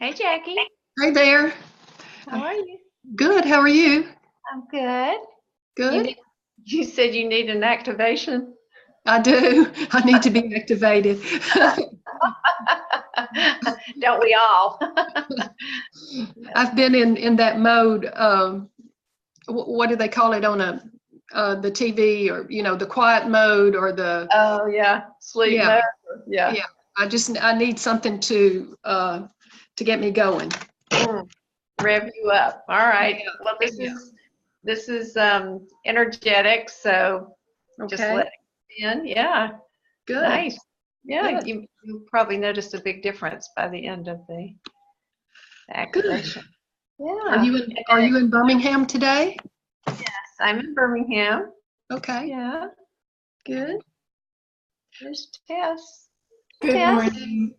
Hey, Jackie. Hi there. How are you? Good. How are you? I'm good. Good. You said you need an activation. I do. I need to be activated. Don't we all? I've been in that mode. What do they call it on the TV, or the quiet mode, or the Oh yeah, sleep yeah mode. Yeah. yeah. I need something to get me going. Rev you up. All right. Yeah. Well, this Yeah. is energetic, so just Okay. let it in. Yeah. Good. Nice. Yeah, Good. you probably noticed a big difference by the end of the Good. activation. Are Yeah. you in Birmingham today? Yes, I'm in Birmingham. Okay. Yeah. Good. There's Tess. Good Tess. morning.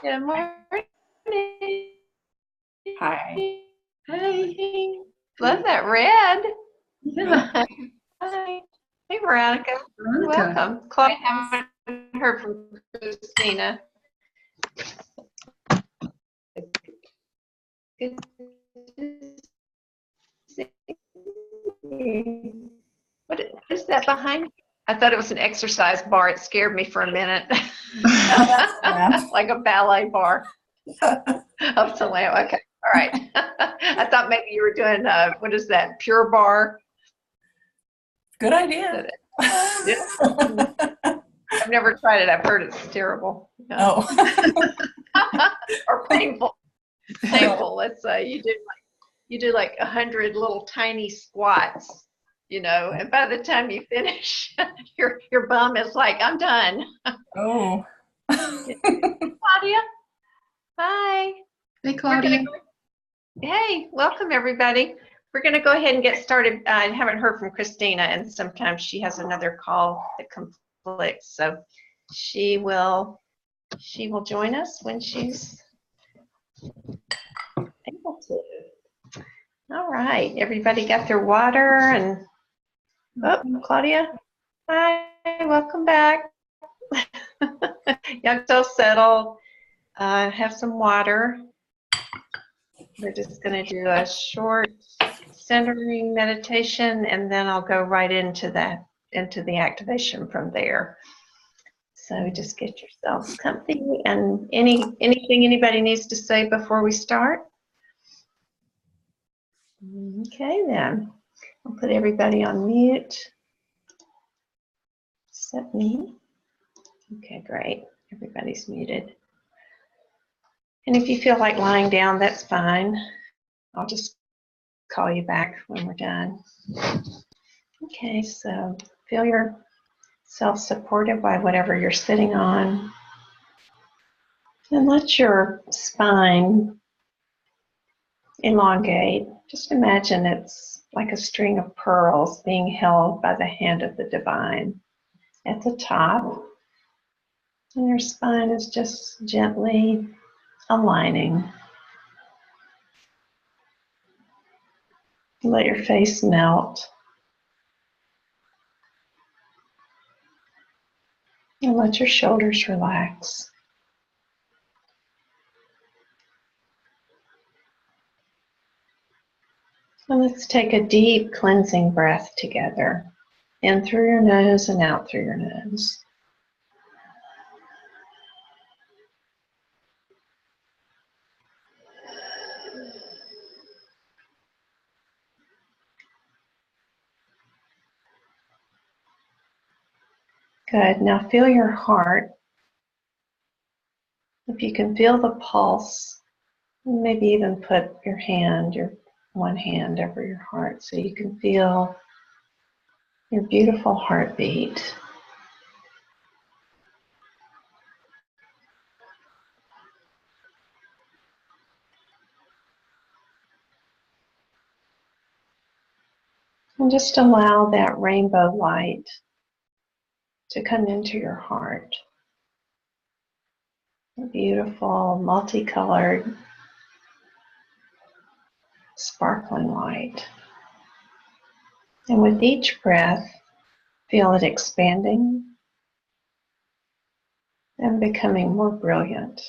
Good morning. Hi. Hey. Love that red. Yeah. Hi. Hey, Veronica. Veronica. Welcome. Chloe, I haven't heard from Christina. Good to see you. What is that behind you? I thought it was an exercise bar. It scared me for a minute. Like a ballet bar. Up to lamp. Okay. All right. I thought maybe you were doing what is that? Pure bar. Good idea. Yeah. I've never tried it. I've heard it's terrible. Oh. Or painful. Painful. Let's say you do like 100 little tiny squats, and by the time you finish, your bum is like, I'm done. Oh. Claudia. Hi. Hey, Claudia. Hey, welcome everybody. We're going to go ahead and get started. I haven't heard from Christina, and sometimes she has another call that conflicts, so she will join us when she's able to. All right, everybody got their water, and Claudia, hi, welcome back. Y'all still settled. Have some water. We're just going to do a short centering meditation, and then I'll go right into the activation from there. So just get yourselves comfy, and anything anybody needs to say before we start? Okay, then I'll put everybody on mute except me. Okay, great. Everybody's muted. And if you feel like lying down, that's fine. I'll just call you back when we're done. Okay, so feel yourself supported by whatever you're sitting on. And let your spine elongate. Just imagine it's like a string of pearls being held by the hand of the divine at the top. And your spine is just gently aligning. Let your face melt. And let your shoulders relax. And let's take a deep cleansing breath together. In through your nose and out through your nose. Good. Now feel your heart. If you can feel the pulse, maybe even put your one hand over your heart so you can feel your beautiful heartbeat. And just allow that rainbow light to come into your heart. A beautiful, multicolored, sparkling light. And with each breath, feel it expanding and becoming more brilliant.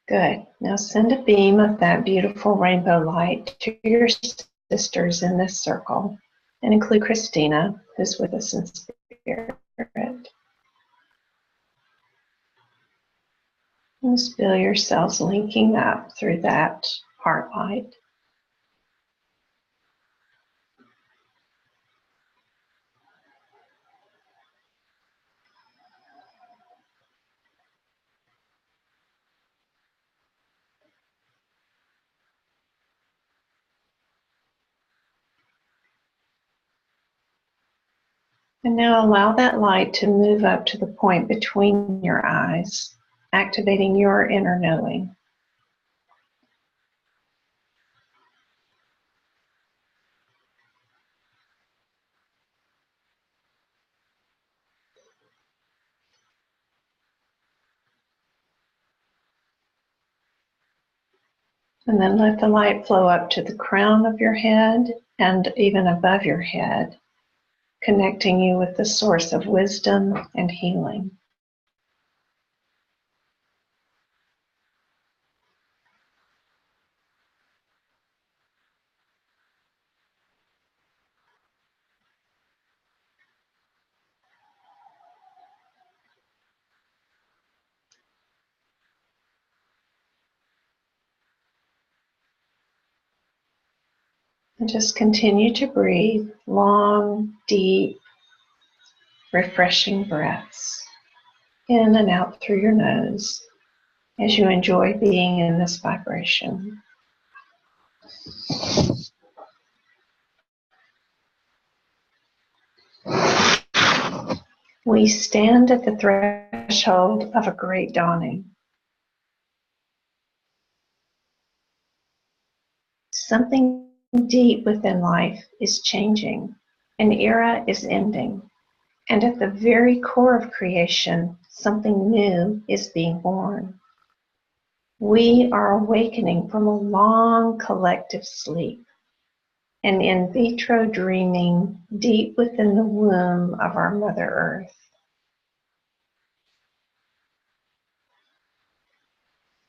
Good. Now send a beam of that beautiful rainbow light to your sisters in this circle, and include Christina, who's with us in spirit. Just feel yourselves linking up through that heart light. And now allow that light to move up to the point between your eyes, activating your inner knowing. And then let the light flow up to the crown of your head and even above your head, connecting you with the source of wisdom and healing. And just continue to breathe long, deep, refreshing breaths in and out through your nose as you enjoy being in this vibration. We stand at the threshold of a great dawning. Something deep within life is changing. An era is ending. And at the very core of creation, something new is being born. We are awakening from a long collective sleep, an in vitro dreaming deep within the womb of our Mother Earth.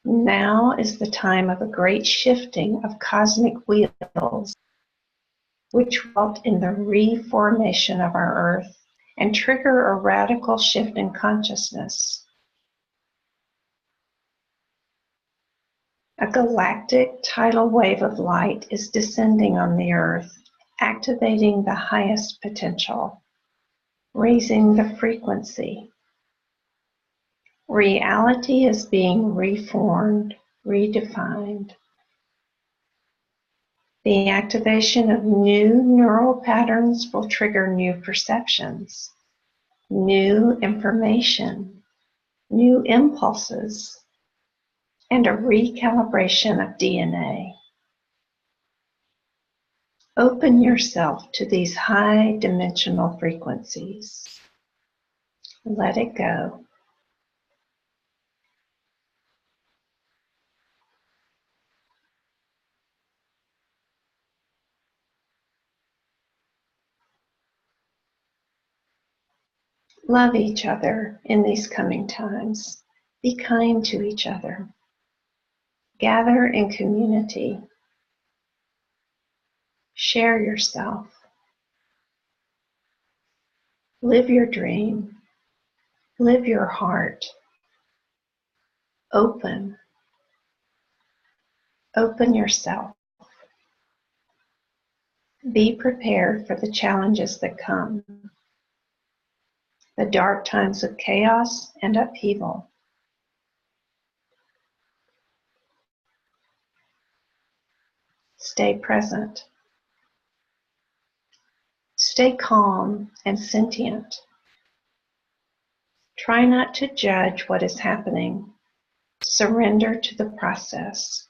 Now is the time of a great shifting of cosmic wheels, which result in the reformation of our Earth and trigger a radical shift in consciousness. A galactic tidal wave of light is descending on the Earth, activating the highest potential, raising the frequency. Reality is being reformed, redefined. The activation of new neural patterns will trigger new perceptions, new information, new impulses, and a recalibration of DNA. Open yourself to these high dimensional frequencies. Let it go. Love each other in these coming times. Be kind to each other. Gather in community. Share yourself. Live your dream. Live your heart. Open. Open yourself. Be prepared for the challenges that come. The dark times of chaos and upheaval. Stay present. Stay calm and sentient. Try not to judge what is happening. Surrender to the process.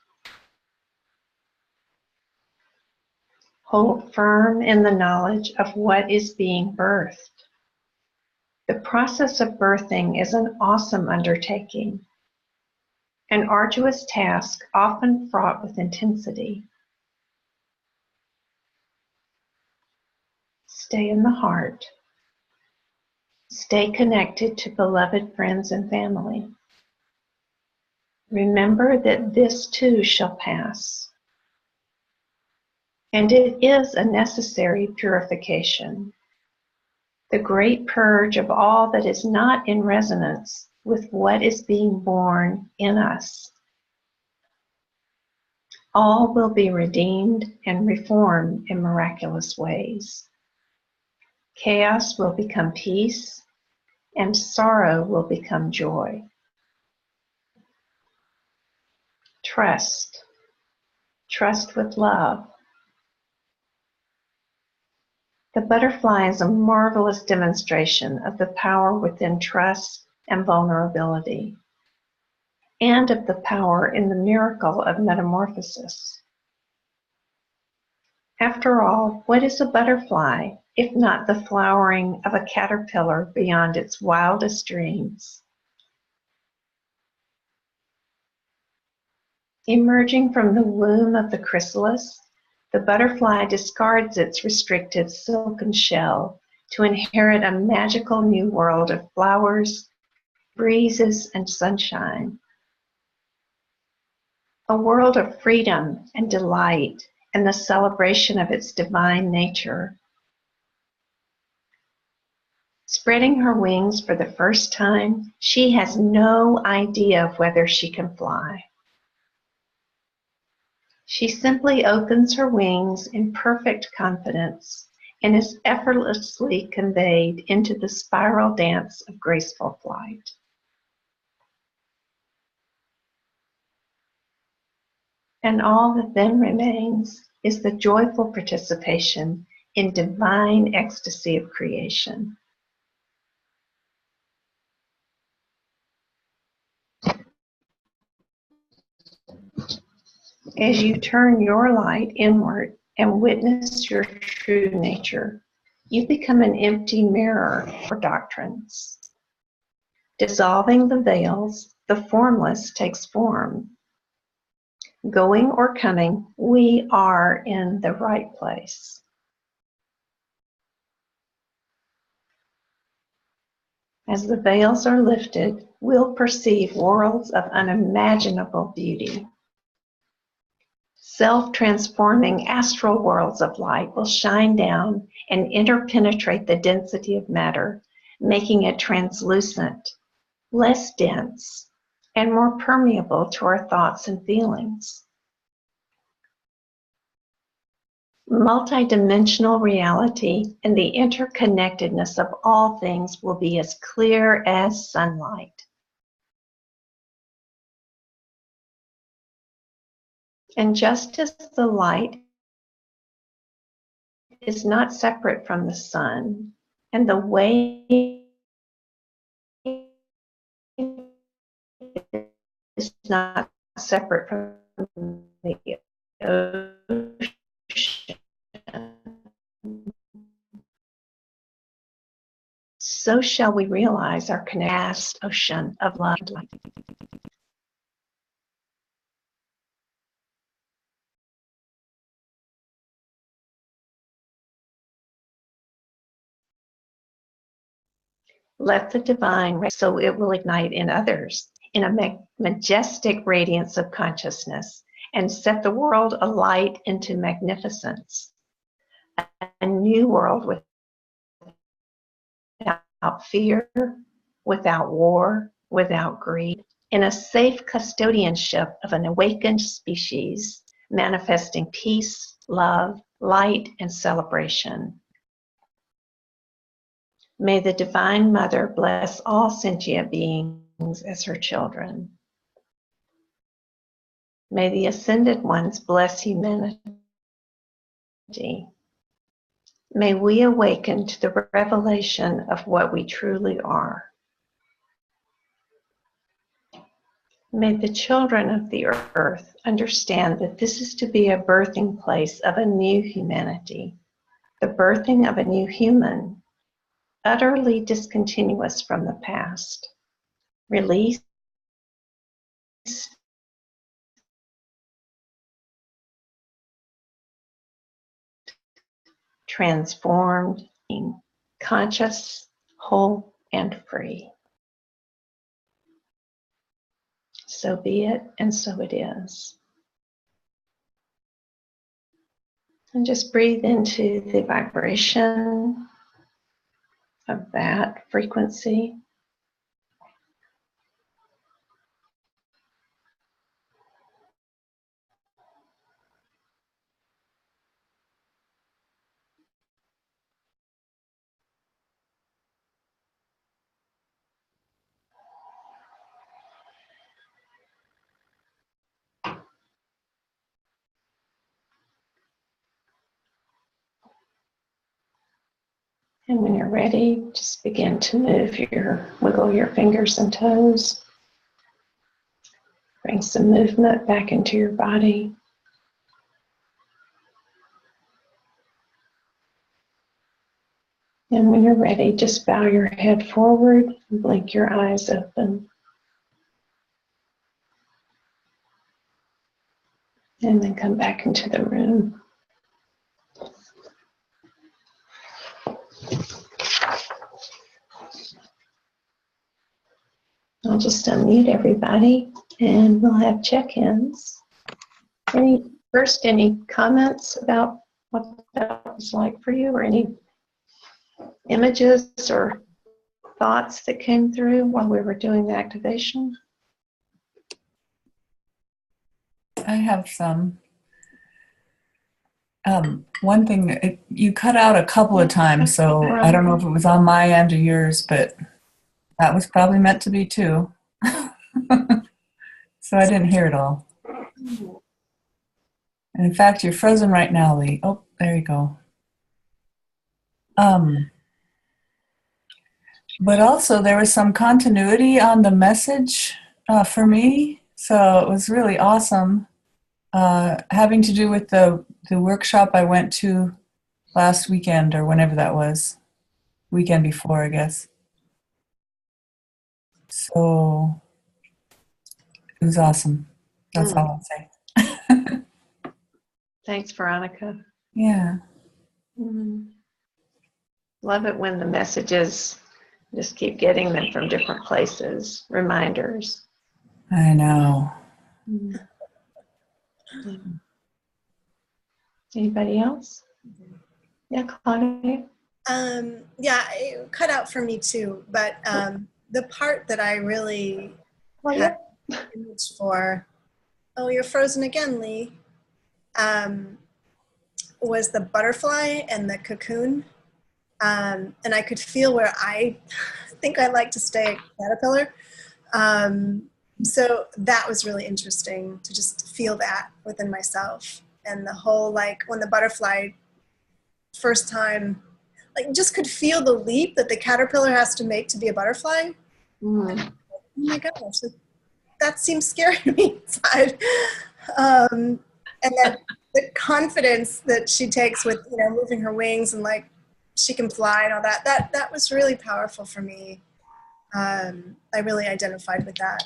Hold firm in the knowledge of what is being birthed. The process of birthing is an awesome undertaking, an arduous task often fraught with intensity. Stay in the heart. Stay connected to beloved friends and family. Remember that this too shall pass. And it is a necessary purification, the great purge of all that is not in resonance with what is being born in us. All will be redeemed and reformed in miraculous ways. Chaos will become peace, and sorrow will become joy. Trust. Trust with love. The butterfly is a marvelous demonstration of the power within trust and vulnerability, and of the power in the miracle of metamorphosis. After all, what is a butterfly if not the flowering of a caterpillar beyond its wildest dreams? Emerging from the womb of the chrysalis, the butterfly discards its restricted silken shell to inherit a magical new world of flowers, breezes, and sunshine. A world of freedom and delight and the celebration of its divine nature. Spreading her wings for the first time, she has no idea of whether she can fly. She simply opens her wings in perfect confidence and is effortlessly conveyed into the spiral dance of graceful flight. And all that then remains is the joyful participation in divine ecstasy of creation. As you turn your light inward and witness your true nature, you become an empty mirror for doctrines. Dissolving the veils, the formless takes form. Going or coming, we are in the right place. As the veils are lifted, we'll perceive worlds of unimaginable beauty. Self-transforming astral worlds of light will shine down and interpenetrate the density of matter, making it translucent, less dense, and more permeable to our thoughts and feelings. Multidimensional reality and the interconnectedness of all things will be as clear as sunlight. And just as the light is not separate from the sun, and the wave is not separate from the ocean, so shall we realize our vast ocean of love and light. Let the divine, so it will ignite in others in a majestic radiance of consciousness and set the world alight into magnificence. A new world without fear, without war, without greed, in a safe custodianship of an awakened species, manifesting peace, love, light, and celebration. May the Divine Mother bless all sentient beings as her children. May the Ascended Ones bless humanity. May we awaken to the revelation of what we truly are. May the children of the earth understand that this is to be a birthing place of a new humanity, the birthing of a new human, utterly discontinuous from the past, released, transformed, conscious, whole, and free. So be it, and so it is. And just breathe into the vibration of that frequency. And when you're ready, just begin to wiggle your fingers and toes. Bring some movement back into your body. And when you're ready, just bow your head forward and blink your eyes open. And then come back into the room. I'll just unmute everybody and we'll have check-ins. Any comments about what that was like for you, or any images or thoughts that came through while we were doing the activation? I have some. One thing, you cut out a couple of times, so I don't know if it was on my end or yours, but that was probably meant to be too. So I didn't hear it all. And in fact, you're frozen right now, Lee. Oh, there you go. But also there was some continuity on the message for me, so it was really awesome. Having to do with the workshop I went to last weekend, or whenever that was, weekend before, I guess. So it was awesome. That's all I'll say. Thanks, Veronica. Yeah. Love it when the messages, just keep getting them from different places, reminders. I know. Anybody else? Yeah, Claudia? Yeah, it cut out for me too, but the part that I really Claudia? had an image for, oh, you're frozen again, Lee, was the butterfly and the cocoon. And I could feel where I think I like to stay a caterpillar. So that was really interesting to just feel that within myself. And the whole, like, when the butterfly first time, like, just could feel the leap that the caterpillar has to make to be a butterfly. Oh my gosh, that seems scary to me inside. And then the confidence that she takes with, you know, moving her wings and, like, she can fly and all that, that was really powerful for me. I really identified with that.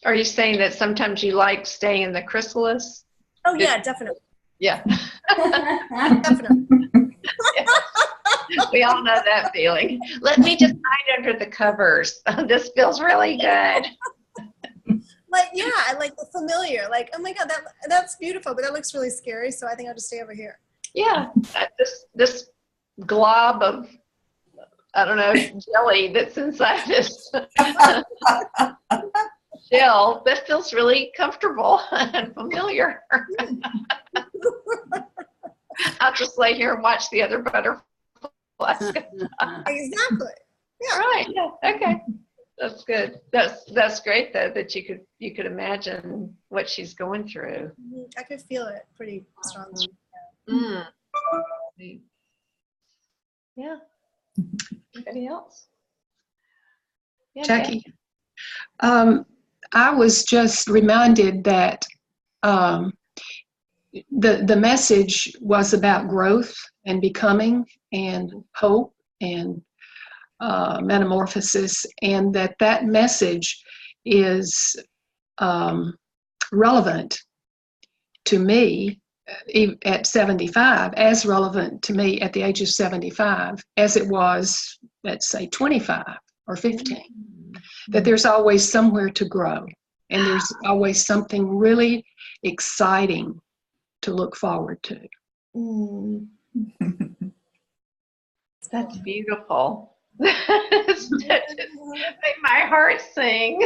Are you saying that sometimes you like staying in the chrysalis? Oh yeah, definitely. Yeah. Definitely. We all know that feeling. Let me just hide under the covers. This feels really good. Like, yeah, I like the familiar. Like, oh my God, that's beautiful, but that looks really scary. So I think I'll just stay over here. Yeah, this glob of, I don't know, jelly that's inside this shell, that feels really comfortable and familiar. I'll just lay here and watch the other butterflies. Exactly. Yeah. Right. Yeah. Okay. That's good. That's great though, that you could imagine what she's going through. I could feel it pretty strongly. Yeah. Anybody else? Yeah, Jackie, I was just reminded that the message was about growth and becoming and hope and metamorphosis, and that message is relevant to me at 75, as relevant to me at the age of 75 as it was, let's say, 25 or 15. that there's always somewhere to grow, and there's always something really exciting to look forward to. Mm. That's beautiful. That just made my heart sing.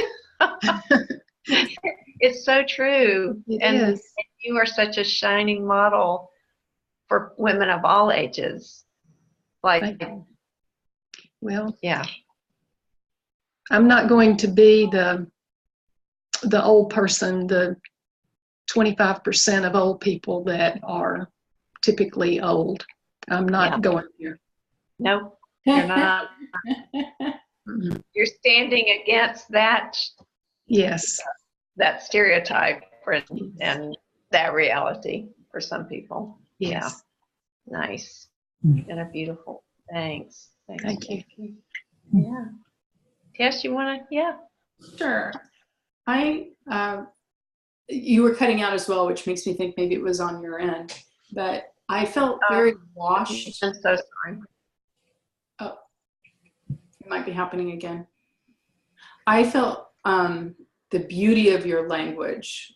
It's so true. It is. You are such a shining model for women of all ages. Like, Well, yeah. I'm not going to be the old person, the 25% of old people that are typically old. I'm not going there. Nope, you're not. Mhm. You're standing against that Yes. that stereotype and that reality for some people. Yes. Yeah. Nice. And a beautiful. Thanks. Thank you. Yeah. Tess, you want to? Yeah. Sure. You were cutting out as well, which makes me think maybe it was on your end, but I felt very washed. I'm so sorry. Oh, it might be happening again. I felt the beauty of your language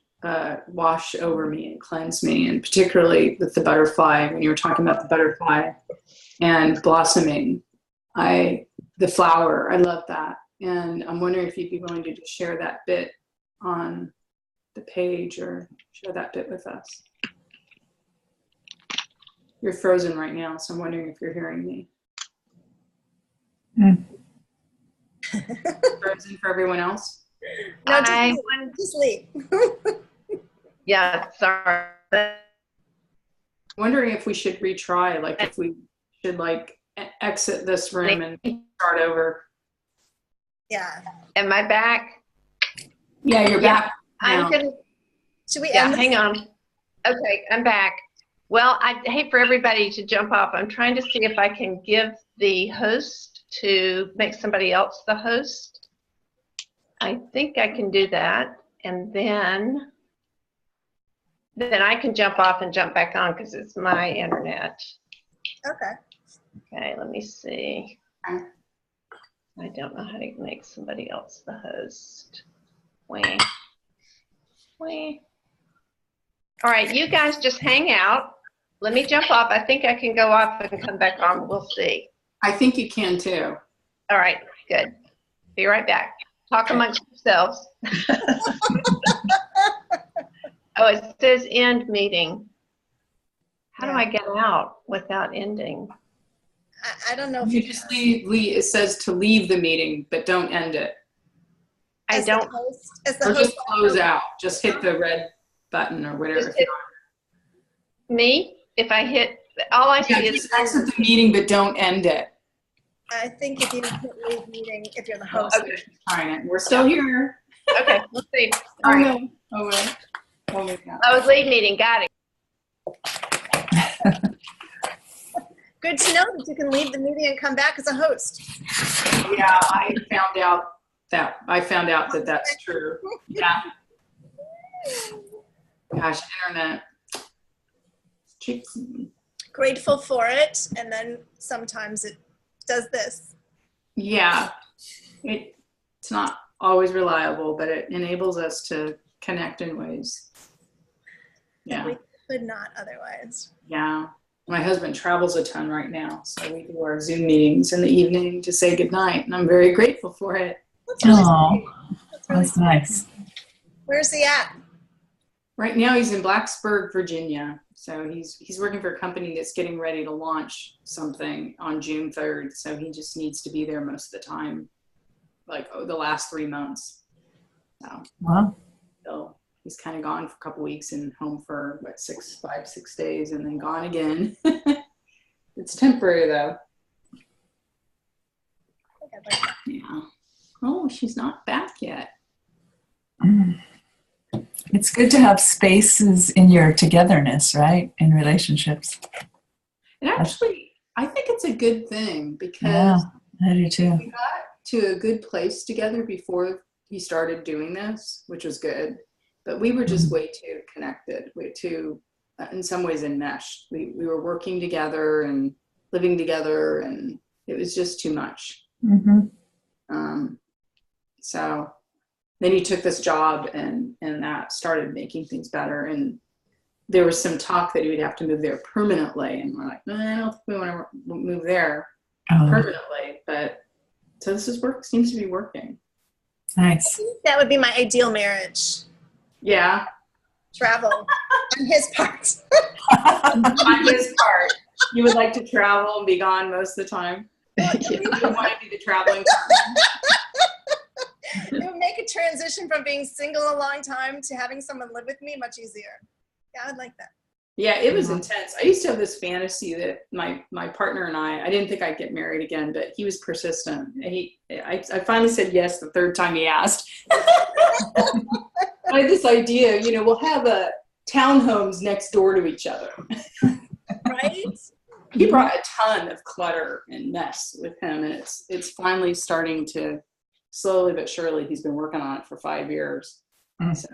wash over me and cleanse me, and particularly with the butterfly, when you were talking about the butterfly and blossoming, the flower, I love that. And I'm wondering if you'd be willing to just share that bit on the page or share that bit with us. You're frozen right now, so I'm wondering if you're hearing me. Frozen for everyone else? No, I just leave. Yeah, sorry. Wondering if we should retry, like if we should like exit this room and start over. Yeah. Am I back? Yeah, you're back now. I'm gonna. Should we Yeah, end this? hang on. Okay, I'm back. Well, I hate for everybody to jump off. I'm trying to see if I can give the host to make somebody else the host. I think I can do that, and then I can jump off and jump back on because it's my internet. Okay. Okay, let me see. I don't know how to make somebody else the host. Wah. Wah. All right, you guys just hang out. Let me jump off. I think I can go off and come back on. We'll see. I think you can too. All right, good. Be right back. Talk amongst yourselves. Oh, it says end meeting. How do I get out without ending? I don't know if You just leave, it says to leave the meeting, but don't end it. I as don't. The host, as the Or host, just close out. Just hit the red button or whatever. Just hit me? If I hit, all I see Yeah, is. just exit the meeting, but don't end it. I think if you hit leave meeting, if you're the host. Okay. Trying it. We're still here. Okay, let's see. Oh, All right. no. Oh, wait. Oh, my God. Oh, lead meeting. Got it. Good to know that you can leave the meeting and come back as a host. Yeah, I found out that that's true. Yeah. Gosh, internet. Grateful for it, and then sometimes it does this. Yeah, it's not always reliable, but it enables us to connect in ways. Yeah. We could not otherwise. Yeah. My husband travels a ton right now, so we do our Zoom meetings in the evening to say goodnight, and I'm very grateful for it. That's really sweet. Oh, That's really that's nice. Where's he at? Right now he's in Blacksburg, Virginia. So he's working for a company that's getting ready to launch something on June 3rd. So he just needs to be there most of the time, like the last 3 months. Wow. So he's kind of gone for a couple weeks and home for 5, 6 days and then gone again. It's temporary though. Yeah. Oh, she's not back yet. It's good to have spaces in your togetherness, right? In relationships. And actually, I think it's a good thing Yeah, because I do too. we got to a good place together before he started doing this, which was good. But we were just way too connected, way too, in some ways, enmeshed. We were working together and living together, and it was just too much. Mm-hmm. So then he took this job, and that started making things better. And there was some talk that he would have to move there permanently. And we're like, I don't think we want to move there permanently. But so this seems to be working. Nice. That would be my ideal marriage. Yeah. Travel on his part. On his part. You would like to travel and be gone most of the time? You want to be the traveling partner? It would make a transition from being single a long time to having someone live with me much easier. Yeah, I'd like that. Yeah, it was intense. I used to have this fantasy that my partner and I didn't think I'd get married again, but he was persistent. I finally said yes the third time he asked. I had this idea, we'll have townhomes next door to each other. Right? He brought a ton of clutter and mess with him, and it's finally starting to, slowly but surely, he's been working on it for 5 years. So.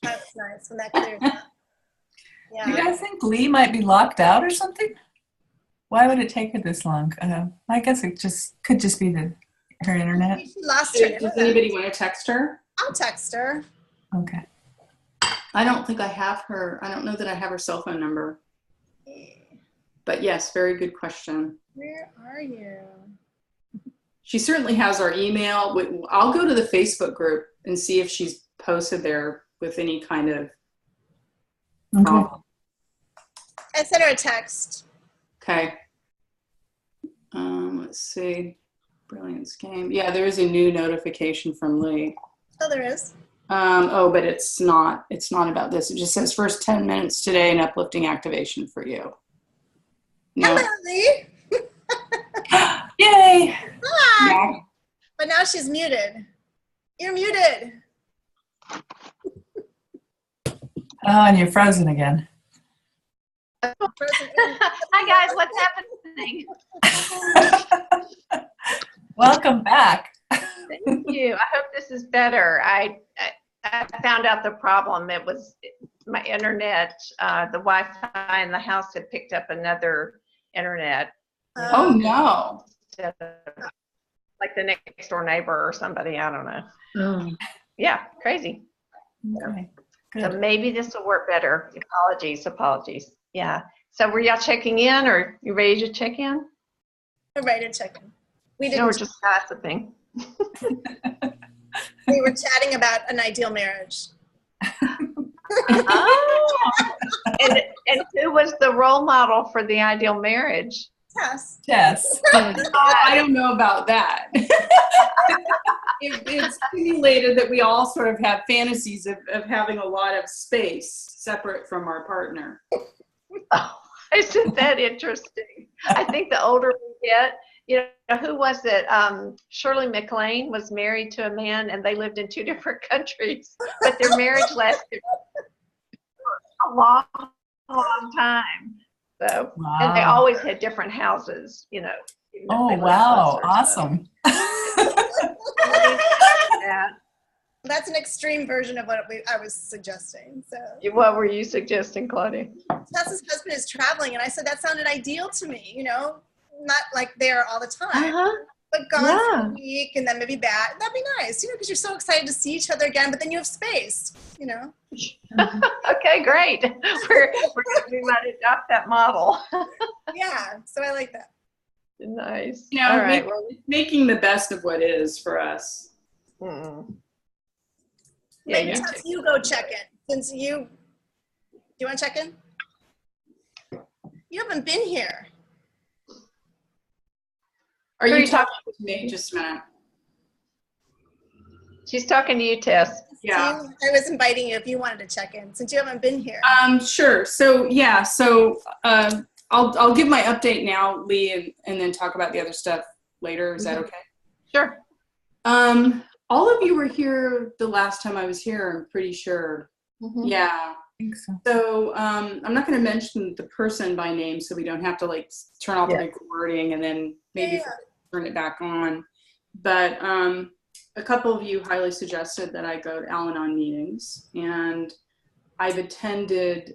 That was nice when that cleared up. Yeah. Do you guys think Lee might be locked out or something? Why would it take her this long? I guess it could just be her internet. She lost her. Does anybody want to text her? I'll text her. Okay. I don't think I have her. I don't know that I have her cell phone number. But yes, very good question. Where are you? She certainly has our email. I'll go to the Facebook group and see if she's posted there with any kind of problem. I sent her a text. Okay. Let's see. Brilliance game. Yeah, there is a new notification from Lee. Oh, there is. But it's not about this. It just says first 10 minutes today, an uplifting activation for you. No. Hello, Lee. Yay! Hi. Yeah. But now she's muted. You're muted. Oh, and you're frozen again. Hi guys, what's happening? Welcome back. Thank you. I hope this is better. I found out the problem. It was my internet, the Wi-Fi in the house had picked up another internet. Oh no. Like the next door neighbor or somebody, I don't know. Oh. Yeah, crazy. Okay. So Good. maybe this will work better. Apologies. Yeah. So were y'all checking in, or you ready to check in? We're ready to check in. We No, we're didn't. just gossiping. We were chatting about an ideal marriage. Oh. And who was the role model for the ideal marriage? Yes. Yes. I don't know about that. It's stimulated that we all sort of have fantasies of having a lot of space separate from our partner. Oh, isn't that interesting? I think the older we get, who was it? Shirley MacLaine was married to a man and they lived in 2 different countries, but their marriage lasted a long time. So, Wow. and they always had different houses, even if Oh, they lived wow. closer, so. Awesome. Yeah. That's an extreme version of what I was suggesting. So What were you suggesting, Claudia? Tessa's husband is traveling, and I said that sounded ideal to me. Not like there all the time, but gone for a week and then maybe back. That'd be nice, because you're so excited to see each other again, but then you have space. Okay, great. We might adopt that model. Yeah, so I like that. Nice. All right. Making the best of what is for us. Mm. Yeah, Yeah, Tess, you go check in. Do you want to check in? You haven't been here. Are Who are you you talking to me? Just a minute. She's talking to you, Tess. Yeah. I was inviting you if you wanted to check in since you haven't been here. Sure. So I'll give my update now, Lee, and then talk about the other stuff later. Is that okay? Sure. All of you were here the last time I was here, I'm pretty sure. Mm-hmm. Yeah. I think so. So I'm not going to mention the person by name so we don't have to turn off the recording and then maybe turn it back on. But a couple of you highly suggested that I go to Al-Anon meetings, and I've attended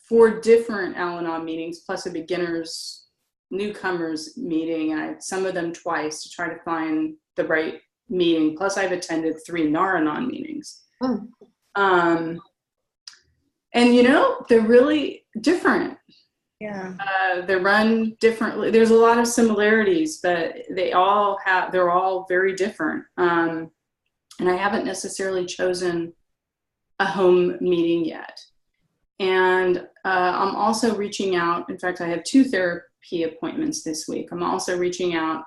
4 different Al-Anon meetings plus a beginners newcomers meeting, and some of them twice to try to find the right meeting. Plus I've attended 3 Naranon meetings. Mm. And you know, they're really different. Yeah. They're run differently. There's a lot of similarities, but they're all very different. And I haven't necessarily chosen a home meeting yet. And I'm also reaching out. In fact, I have 2 therapy appointments this week. I'm also reaching out.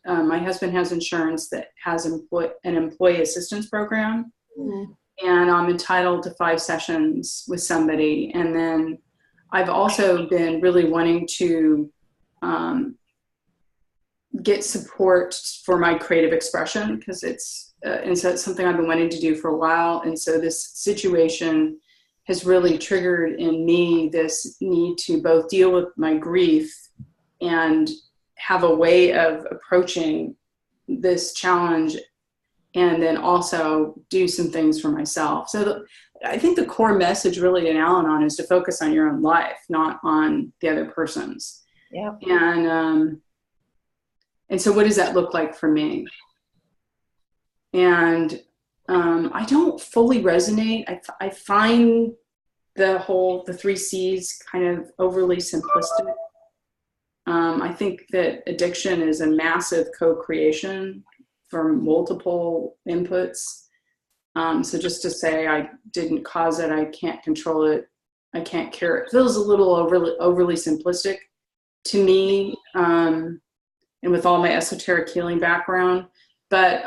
My husband has insurance that has an employee assistance program. Mm. And I'm entitled to 5 sessions with somebody. And then I've also been really wanting to get support for my creative expression, because it's something I've been wanting to do for a while. And so this situation has really triggered in me this need to both deal with my grief and have a way of approaching this challenge, and then also do some things for myself. So I think the core message really in Al-Anon is to focus on your own life, not on the other person's. Yeah. And so what does that look like for me? And I don't fully resonate. I find the 3 C's kind of overly simplistic. I think that addiction is a massive co-creation from multiple inputs. So just to say I didn't cause it, I can't control it, I can't cure it, feels a little overly simplistic to me, and with all my esoteric healing background. But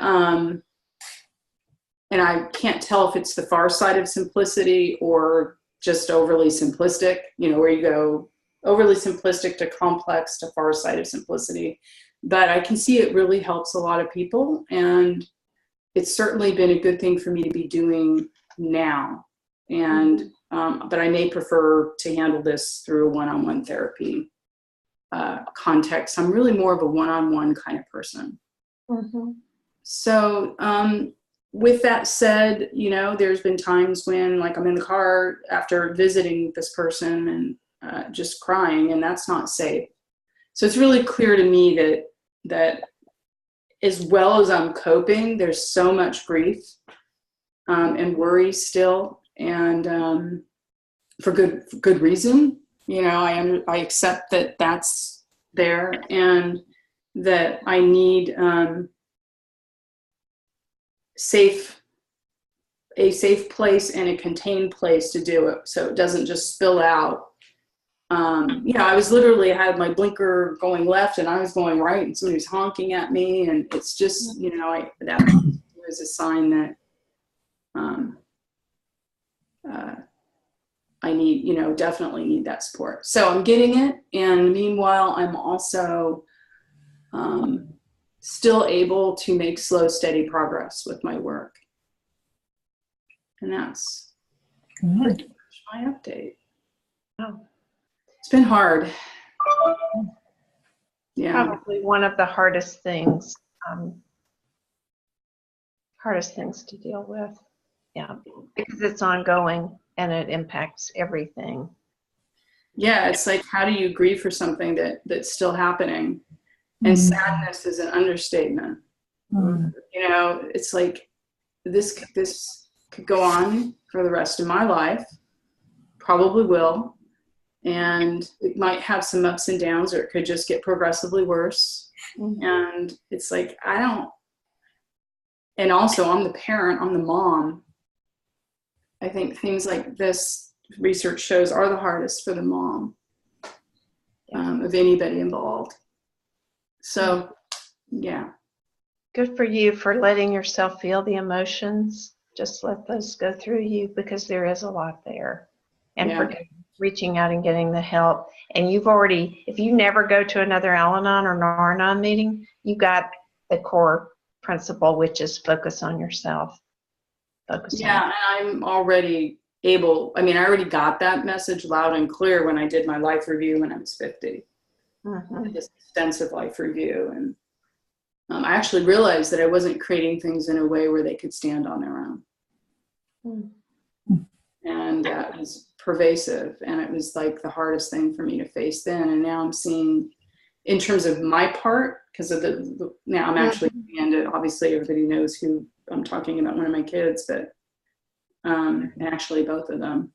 and I can't tell if it's the far side of simplicity or just overly simplistic, you know, where you go overly simplistic to complex to far side of simplicity. But I can see it really helps a lot of people, and it's certainly been a good thing for me to be doing now. And but I may prefer to handle this through a one-on-one therapy context. I'm really more of a one-on-one kind of person. Mm-hmm. So with that said, you know, there's been times when, like, I'm in the car after visiting this person and just crying, and that's not safe. So it's really clear to me that as well as I'm coping, there's so much grief and worry still, and for good reason. You know, I accept that that's there, and that I need a safe place and a contained place to do it, so it doesn't just spill out. You know, I had my blinker going left and I was going right, and somebody was honking at me, and it's just, you know, that was a sign that I need, you know, definitely need that support. So I'm getting it, and meanwhile, I'm also still able to make slow, steady progress with my work, and that's Good. my update. Oh. It's been hard. Yeah. Probably one of the hardest things to deal with. Yeah, because it's ongoing and it impacts everything. Yeah, it's like, how do you grieve for something that's still happening? And sadness is an understatement. Mm. You know, it's like this could go on for the rest of my life, probably will. And it might have some ups and downs, or it could just get progressively worse. Mm-hmm. And it's like, and also I'm the parent, I'm the mom. I think things like this research shows are the hardest for the mom of anybody involved. So, yeah. Good for you for letting yourself feel the emotions. Just let those go through you, because there is a lot there. And for reaching out and getting the help. And you've already, if you never go to another Al-Anon or Naranon meeting, you got the core principle, which is focus on yourself. And I'm already able, I already got that message loud and clear when I did my life review when I was 50. Mm-hmm. This extensive life review. And I actually realized that I wasn't creating things in a way where they could stand on their own. Mm-hmm. And that was pervasive, and it was like the hardest thing for me to face then. And now I'm seeing in terms of my part, because of now I'm actually, and obviously everybody knows who I'm talking about, one of my kids, but and actually both of them.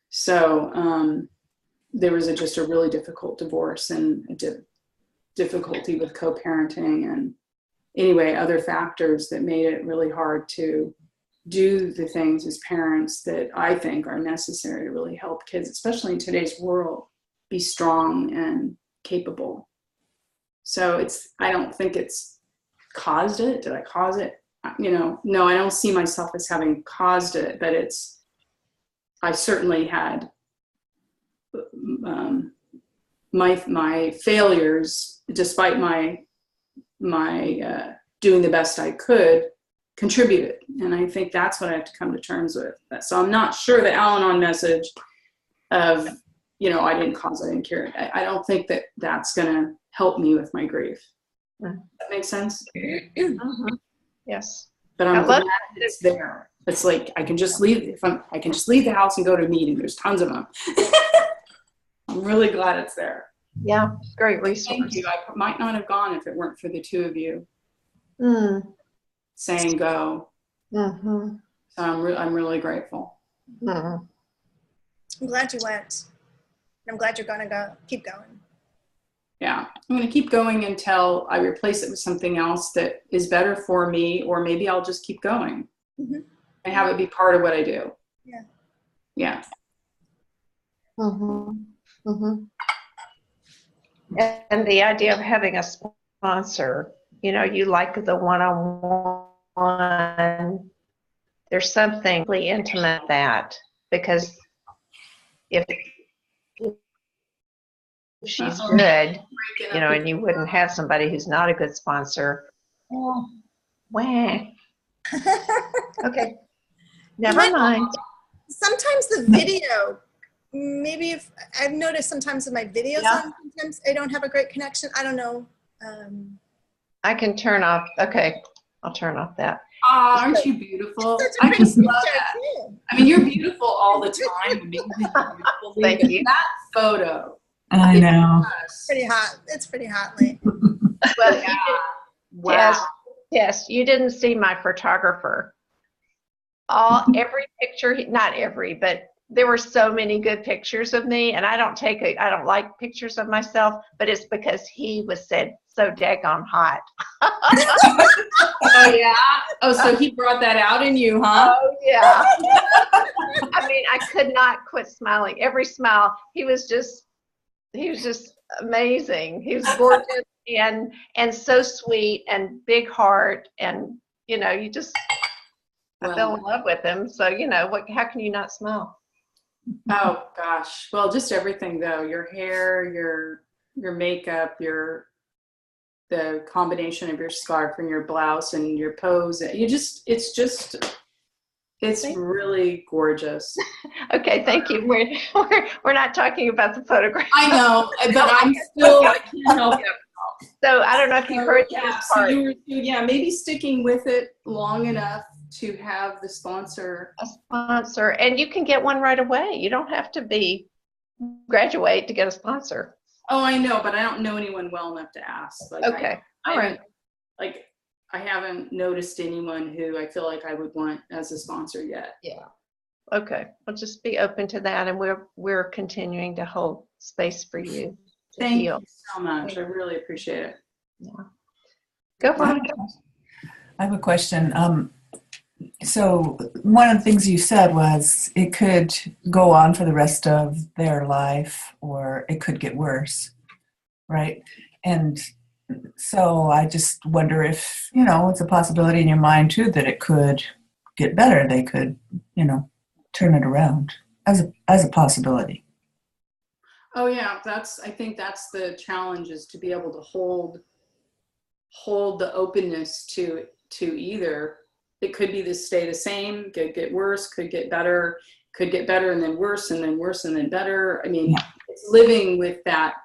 So there was just a really difficult divorce and difficulty with co-parenting, and anyway, other factors that made it really hard to do the things as parents that I think are necessary to really help kids, especially in today's world, be strong and capable. So I don't think it's caused it. Did I cause it? No, I don't see myself as having caused it, but I certainly had my failures, despite my doing the best I could, contributed. And I think that's what I have to come to terms with. So I'm not sure the Al-Anon message of, I didn't cause, I didn't care. I don't think that that's going to help me with my grief. That makes sense? Mm-hmm. Yes. But I'm glad it's there. It's like I can just leave the house and go to a meeting. There's tons of them. I'm really glad it's there. Yeah, great resource. Thank you. I might not have gone if it weren't for the two of you saying go. Mm-hmm. So I'm really grateful. Mm-hmm. I'm glad you went. I'm glad you're gonna keep going. Yeah, I'm going to keep going until I replace it with something else that is better for me, or maybe I'll just keep going and have it be part of what I do. Yeah. Yeah. Mm-hmm. Mm-hmm. And the idea of having a sponsor, you like the one-on-one, there's something really intimate that, because if she's good, and you wouldn't have somebody who's not a good sponsor. Oh, wah. Okay. Never mind. Sometimes the video, maybe if I've noticed sometimes in my videos, sometimes I don't have a great connection. I don't know. I can turn off. Okay. I'll turn off that. Aren't you beautiful? I just love that. I mean, you're beautiful all the time. Thank you. That photo. I know. Pretty hot. It's pretty hot lately. Well, yeah. Wow. Yes, you didn't see my photographer. Every picture, not every, but there were so many good pictures of me, and I don't like pictures of myself, but it's because he was so daggone hot. Oh yeah. Oh, so he brought that out in you, huh? Oh yeah. I mean, I could not quit smiling. Every smile, he was just amazing. He was gorgeous and so sweet and big heart, and I fell in love with him. So how can you not smile? Oh gosh. Well, just everything though. Your hair, your makeup, the combination of your scarf and your blouse and your pose. It's really gorgeous. Okay, thank you. We're not talking about the photograph. I know, but I can't help it. So I don't know if you heard this part. So maybe sticking with it long enough to have the sponsor. A sponsor, and you can get one right away. You don't have to graduate to get a sponsor. Oh, I know, but I don't know anyone well enough to ask. Okay, all right. I haven't noticed anyone who I feel like I would want as a sponsor yet. Yeah. Okay. We'll just be open to that, and we're continuing to hold space for you. Thank you so much. I really appreciate it. Yeah. Go for it. I have a question. So one of the things you said was it could go on for the rest of their life, or it could get worse, right? And so I just wonder if, it's a possibility in your mind too that it could get better. They could, turn it around as a possibility. Oh yeah, I think that's the challenge, is to be able to hold the openness to either. It could be stay the same, could get worse, could get better and then worse and then worse and then better. I mean, It's living with that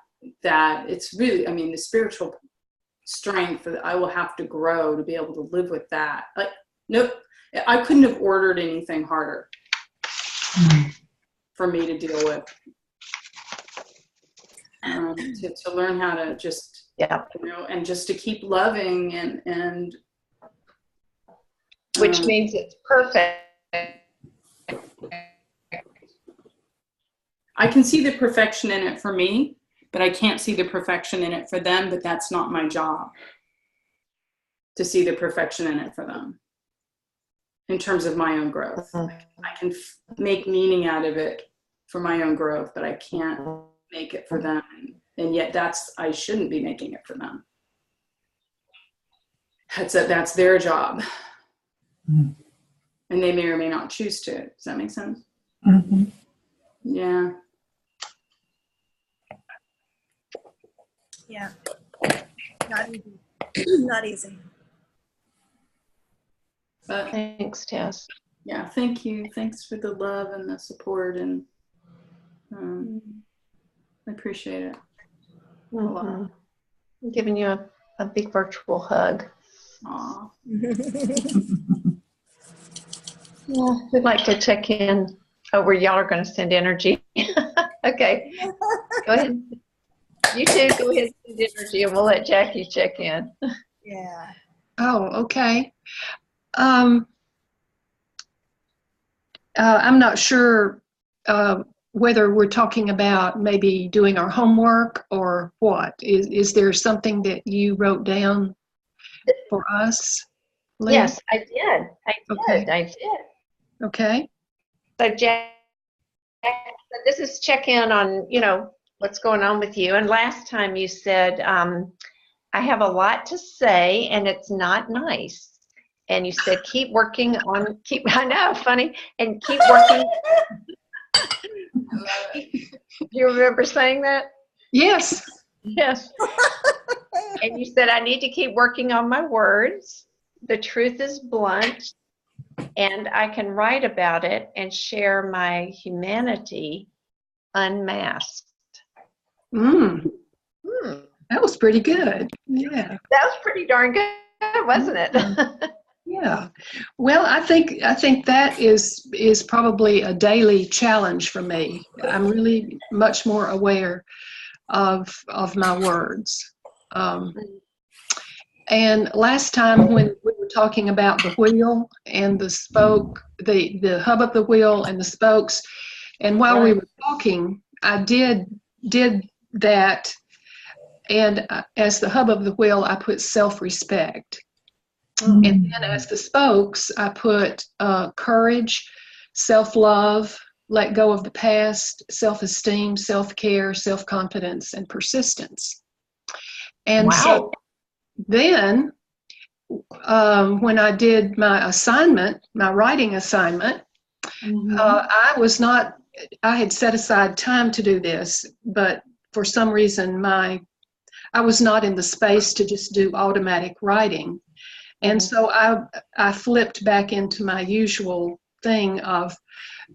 it's really, the spiritual strength that I will have to grow to be able to live with that. Nope, I couldn't have ordered anything harder for me to deal with. to learn how to just, Yeah. and just to keep loving and Which means it's perfect. I can see the perfection in it for me, but I can't see the perfection in it for them, but that's not my job to see the perfection in it for them in terms of my own growth. I can make meaning out of it for my own growth, but I can't make it for them. And yet I shouldn't be making it for them. That's their job. And they may or may not choose to. Does that make sense? Mm-hmm. Yeah. Yeah. Not easy. Not easy. But Thanks, Tess. yeah, thank you. Thanks for the love and the support, and I appreciate it a lot. I'm giving you a big virtual hug. Aw. Yeah, we'd like to check in. Oh, where y'all are going to send energy. Okay, go ahead. You two go ahead and send energy, and we'll let Jackie check in. Yeah. Oh, okay. I'm not sure whether we're talking about maybe doing our homework or what. Is there something that you wrote down for us, Lynn? Yes, I did. Okay. I did. Okay. So, Jack, this is check in on, what's going on with you. And last time you said, I have a lot to say and it's not nice. And you said, keep working on, I know, funny, and keep working. Do you remember saying that? Yes. Yes. And you said, I need to keep working on my words. The truth is blunt, and I can write about it and share my humanity unmasked. That was pretty good. Yeah. That was pretty darn good, wasn't it? Yeah. Well, I think that is probably a daily challenge for me. I'm really much more aware of my words. And last time when we were talking about the wheel and the spoke, the hub of the wheel and the spokes, and while we were talking, I did that, and as the hub of the wheel, I put self-respect. And then as the spokes, I put courage, self-love, let go of the past, self-esteem, self-care, self-confidence, and persistence. And so then when I did my assignment, my writing assignment, I had set aside time to do this, but for some reason I was not in the space to just do automatic writing. And so I flipped back into my usual thing of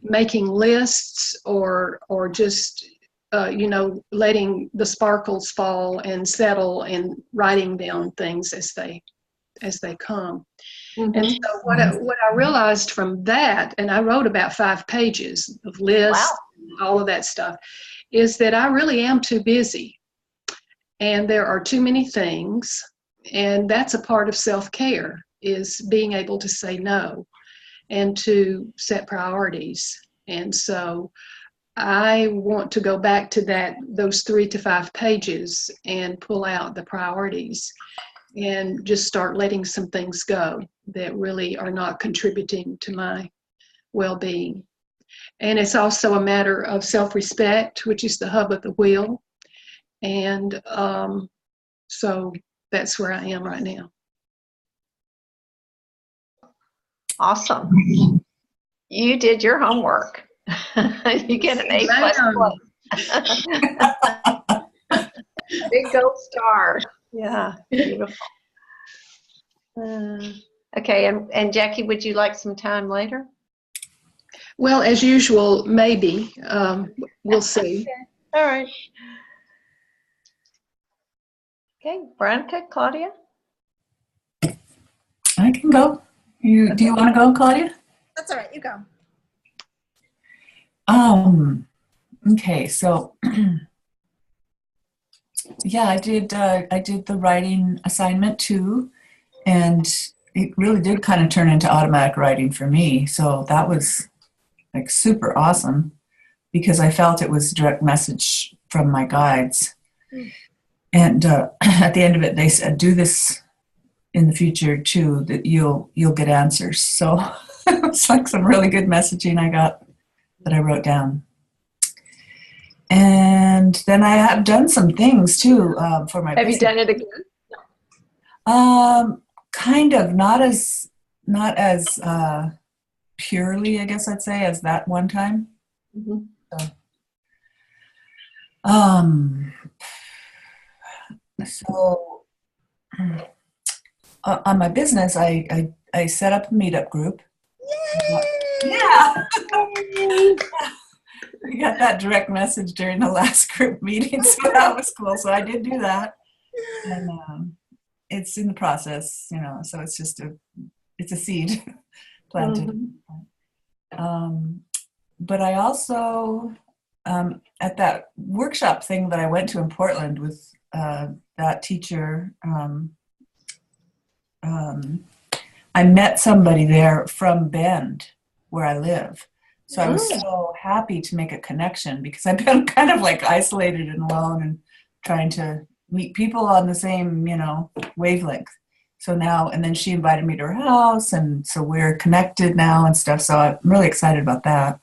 making lists or just, letting the sparkles fall and settle and writing down things as they come. And so what I realized from that, and I wrote about 5 pages of lists, all of that stuff, is that I really am too busy. And there are too many things. And that's a part of self-care, is being able to say no and to set priorities. And so I want to go back to those 3 to 5 pages and pull out the priorities and just start letting some things go that really are not contributing to my well-being. And it's also a matter of self-respect, which is the hub of the wheel. And so that's where I am right now. Awesome. You did your homework. You get an A++. Big gold star. Yeah, beautiful. Okay, and Jackie, would you like some time later? Well, as usual, maybe. We'll see. Okay. All right. Okay, Veronica, Claudia? I can go. Do you want to go, Claudia? That's all right. You go. Okay, so yeah, I did the writing assignment too, and it really did kind of turn into automatic writing for me. So that was like super awesome because I felt it was a direct message from my guides. And at the end of it, they said, "Do this in the future too, that you'll get answers." So it's like some really good messaging I got that I wrote down. And then I have done some things too for my. Have you done it again? Kind of not as purely, I guess I'd say, as that one time. Mm-hmm. So on my business, I set up a meetup group. Yeah. We got that direct message during the last group meeting, so that was cool. So I did do that, and it's in the process, So it's just a seed planted. Mm-hmm. But I also at that workshop thing that I went to in Portland with that teacher, I met somebody there from Bend, where I live. So I was so happy to make a connection because I've been kind of like isolated and alone and trying to meet people on the same, wavelength. So now, and then she invited me to her house, and so we're connected now and stuff. So I'm really excited about that.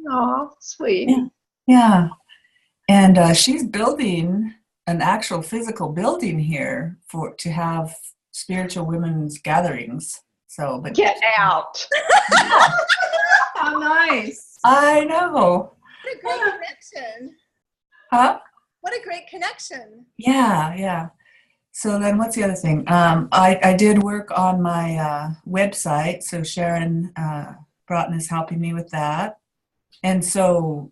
Oh, sweet. Yeah. And she's building an actual physical building here to have spiritual women's gatherings. So, but get out. How nice. I know. What a great connection. Huh? What a great connection. Yeah. So then what's the other thing? I did work on my website. So Sharon Broughton is helping me with that. And so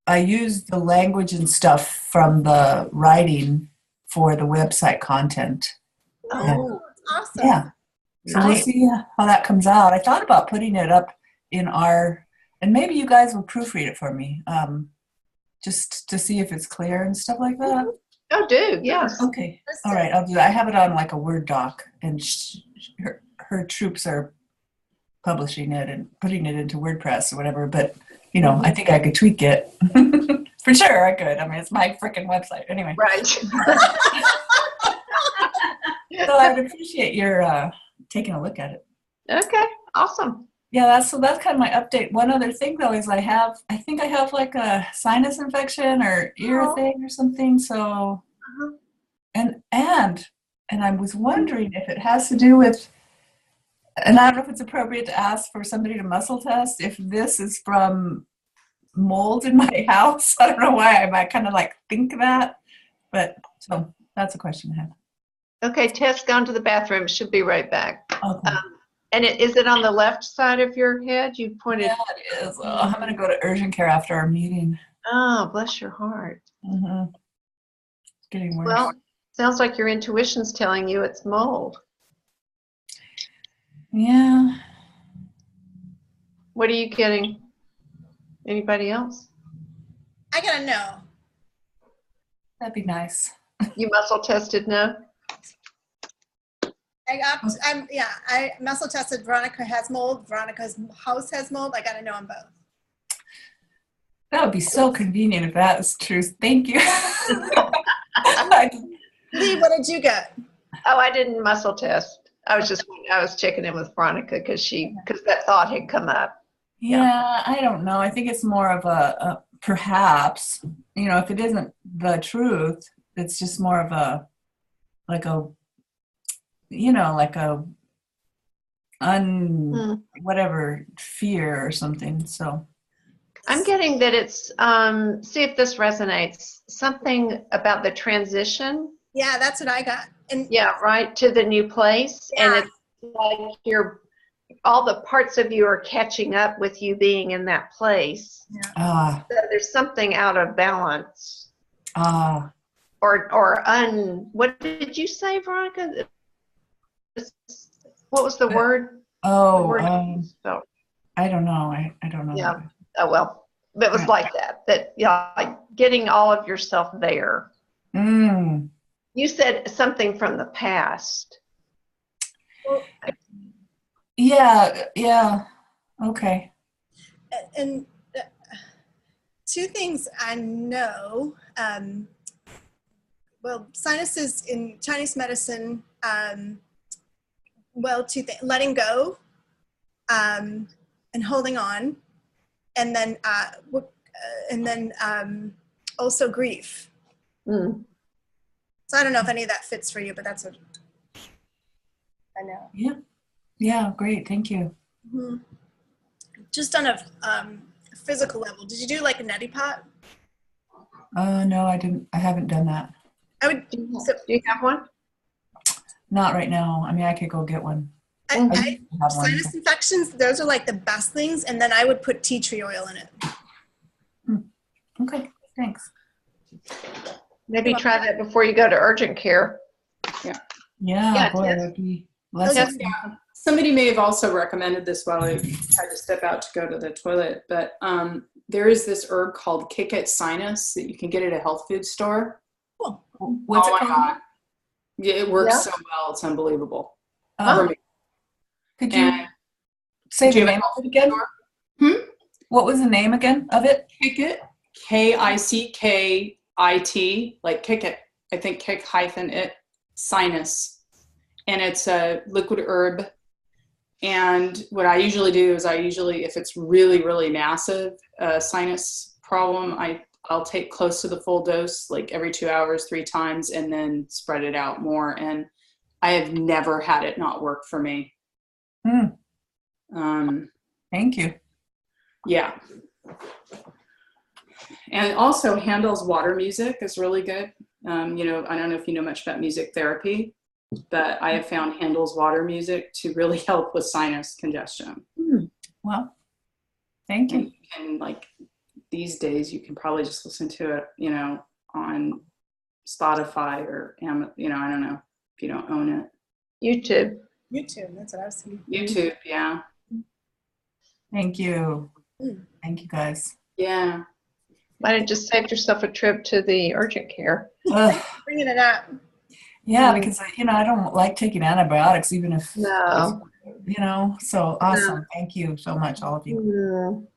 I used the language and stuff from the writing for the website content. Oh, awesome. Yeah. So we'll see how that comes out. I thought about putting it up in and maybe you guys will proofread it for me, just to see if it's clear and stuff like that. Oh, do, yes. Okay. All right, I'll do that. I have it on like a Word doc, and her troops are publishing it and putting it into WordPress or whatever, but, I think I could tweak it. For sure, I could. I mean, it's my freaking website. Anyway. Right. So I'd appreciate your taking a look at it. Okay, awesome. Yeah, that's kind of my update. One other thing though is I think I have like a sinus infection or ear thing or something. So, and I was wondering if it has to do with, and I don't know if it's appropriate to ask for somebody to muscle test if this is from mold in my house. I don't know why I might kind of like think that, but so that's a question I have. Okay, Tess, gone to the bathroom. Should be right back. Okay. And is it on the left side of your head? You pointed. Yeah, it is. Oh, I'm going to go to urgent care after our meeting. Oh, bless your heart. Mm-hmm. It's getting worse. Well, sounds like your intuition's telling you it's mold. Yeah. What are you getting? Anybody else? I gotta know. That'd be nice. You muscle tested no? I muscle tested. Veronica has mold. Veronica's house has mold. I gotta know them both. That would be so convenient if that was true. Thank you. Lee, what did you get? Oh, I didn't muscle test. I was checking in with Veronica because that thought had come up. Yeah, I don't know. I think it's more of a perhaps, if it isn't the truth, it's just more of a whatever fear or something. So I'm getting that it's see if this resonates. Something about the transition. Yeah, that's what I got. And yeah, right, to the new place. Yeah. And it's like all the parts of you are catching up with you being in that place. Yeah. So there's something out of balance. What did you say, Veronica? What was the word? I don't know. I don't know. Yeah. Oh, well, it was like that. That, like getting all of yourself there. Mm. You said something from the past. Well, Yeah, yeah. Okay. and two things I know. Well, sinuses in Chinese medicine. Well, two things: letting go, and holding on, and then also grief. Mm. So I don't know if any of that fits for you, but that's what I know. Yeah. Yeah, great. Thank you. Mm-hmm. Just on a physical level, did you do like a neti pot? No, I didn't. I haven't done that. I would. Do So you have one? Not right now. I mean, I could go get one. I Mhm. used to have one. sinus infections, those are like the best things, and then I would put tea tree oil in it. Okay, thanks. Maybe try that before you go to urgent care. Yeah, Yeah, boy, Tiff. that would be less Tiff. expensive. Somebody may have also recommended this while I tried to step out to go to the toilet, but there is this herb called Kick It Sinus that you can get at a health food store. What's Oh it my called? God. Yeah, it works Yeah? so well. It's unbelievable. Oh, For me. could you And say do the you have a name health of it food again? store? Hmm? What was the name again of it? Kick It, Kickit, like kick it. I think kick hyphen it, sinus. And it's a liquid herb. And what I usually do is if it's really, really massive sinus problem, I'll take close to the full dose, like every 2 hours, 3 times, and then spread it out more. And I have never had it not work for me. Thank you. Yeah. And also Handel's water music is really good. I don't know if you know much about music therapy, but I have found Handel's water music to really help with sinus congestion. Well, thank you. And like these days, you can probably just listen to it, on Spotify or I don't know if you don't own it. YouTube. YouTube, that's what I was thinking. YouTube, yeah. Thank you. Thank you, guys. Yeah. Might have just saved yourself a trip to the urgent care. Bringing it up. Yeah, because I don't like taking antibiotics, even if No. So awesome. Thank you so much, all of you.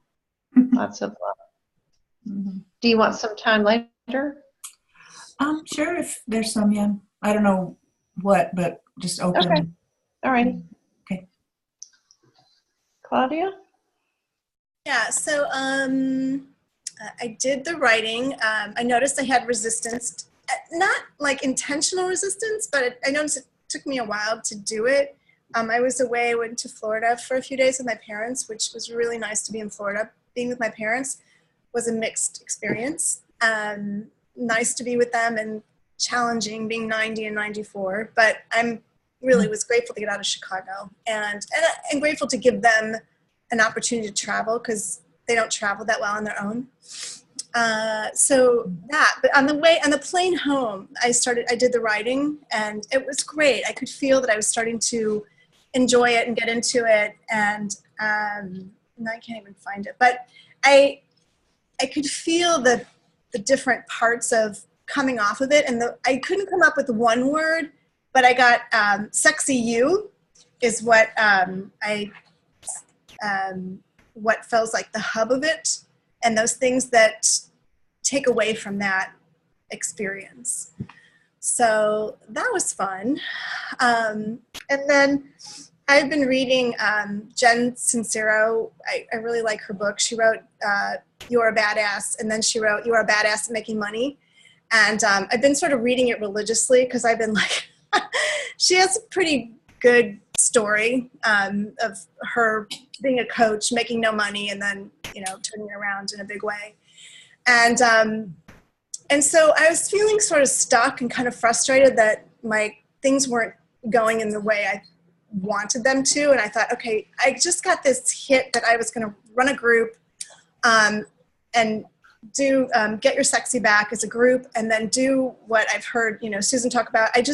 Lots of love. Do you want some time later? Sure, if there's some, yeah. I don't know what, but just open. Okay. All righty. Okay. Claudia? Yeah, so I did the writing. I noticed I had resistance, not like intentional resistance, but I noticed it took me a while to do it. I was away, went to Florida for a few days with my parents, which was really nice to be in Florida. Being with my parents was a mixed experience. Nice to be with them and challenging being 90 and 94, but I'm really was grateful to get out of Chicago and grateful to give them an opportunity to travel because they don't travel that well on their own. But on the plane home, I did the writing and it was great. I could feel that I was starting to enjoy it and get into it. And I can't even find it, but I could feel the different parts of coming off of it. And I couldn't come up with one word, but I got sexy you is what what feels like the hub of it. And those things that take away from that experience. So that was fun. And then I've been reading Jen Sincero. I really like her book. She wrote You're a Badass, and then she wrote You're a Badass at Making Money. And I've been sort of reading it religiously because I've been like, she has a pretty good story of her being a coach, making no money, and then, turning it around in a big way. And so I was feeling sort of stuck and kind of frustrated that my things weren't going in the way I wanted them to. And I thought, okay, I just got this hit that I was going to run a group and do Get Your Sexy Back as a group, and then do what I've heard, Susan talk about. I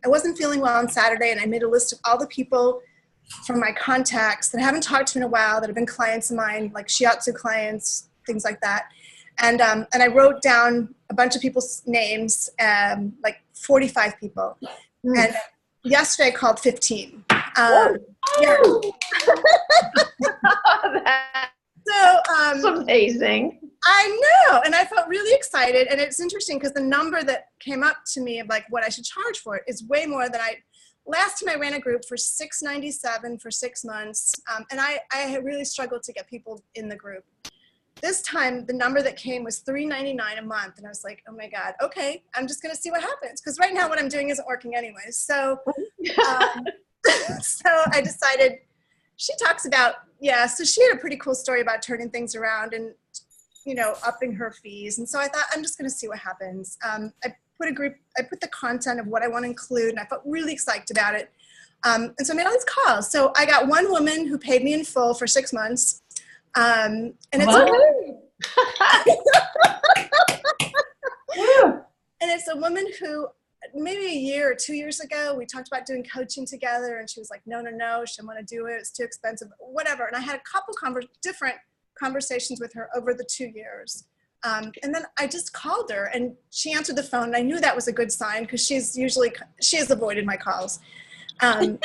wasn't feeling well on Saturday, and I made a list of all the people from my contacts that I haven't talked to in a while that have been clients of mine, like shiatsu clients, things like that. And I wrote down a bunch of people's names, like 45 people. And yesterday I called 15. Yeah. That's amazing. I know, and I felt really excited. And it's interesting because the number that came up to me of like what I should charge for it is way more than last time I ran a group for $697 for 6 months. And I had really struggled to get people in the group. This time, the number that came was $399 a month. And I was like, oh my God, okay, I'm just gonna see what happens. Because right now what I'm doing isn't working anyways. So, so I decided, she talks about, so she had a pretty cool story about turning things around and, upping her fees. And so I thought, I'm just gonna see what happens. I put the content of what I want to include, and I felt really excited about it. And so I made all these calls. So I got one woman who paid me in full for 6 months. And it's a woman who maybe a year or 2 years ago, we talked about doing coaching together, and she was like, no, she didn't want to do it. It's too expensive, whatever. And I had a couple different conversations with her over the 2 years. And then I just called her, and she answered the phone. And I knew that was a good sign because she has avoided my calls. And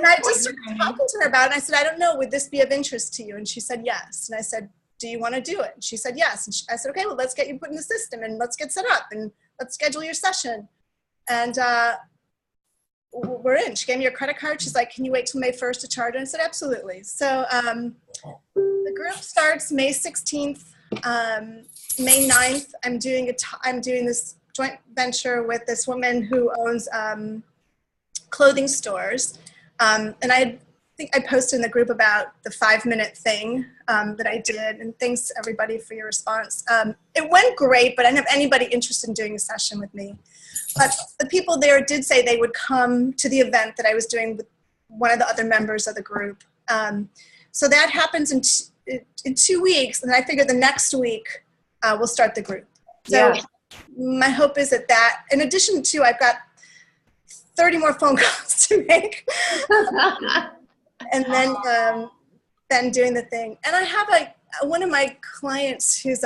I just started talking to her about it. And I said, I don't know, would this be of interest to you? And she said, yes. And I said, do you want to do it? And she said, yes. And I said, okay, well, let's get you put in the system and let's get set up and let's schedule your session. And we're in. She gave me her credit card. She's like, can you wait till May 1st to charge? And I said, absolutely. So the group starts May 16th. May 9th, I'm doing this joint venture with this woman who owns clothing stores. And I think I posted in the group about the 5-minute thing that I did, and thanks everybody for your response. It went great, but I didn't have anybody interested in doing a session with me. But the people there did say they would come to the event that I was doing with one of the other members of the group. So that happens in 2 weeks, and I figure the next week we'll start the group. So my hope is that in addition to, I've got 30 more phone calls to make, and then doing the thing. And I have one of my clients who's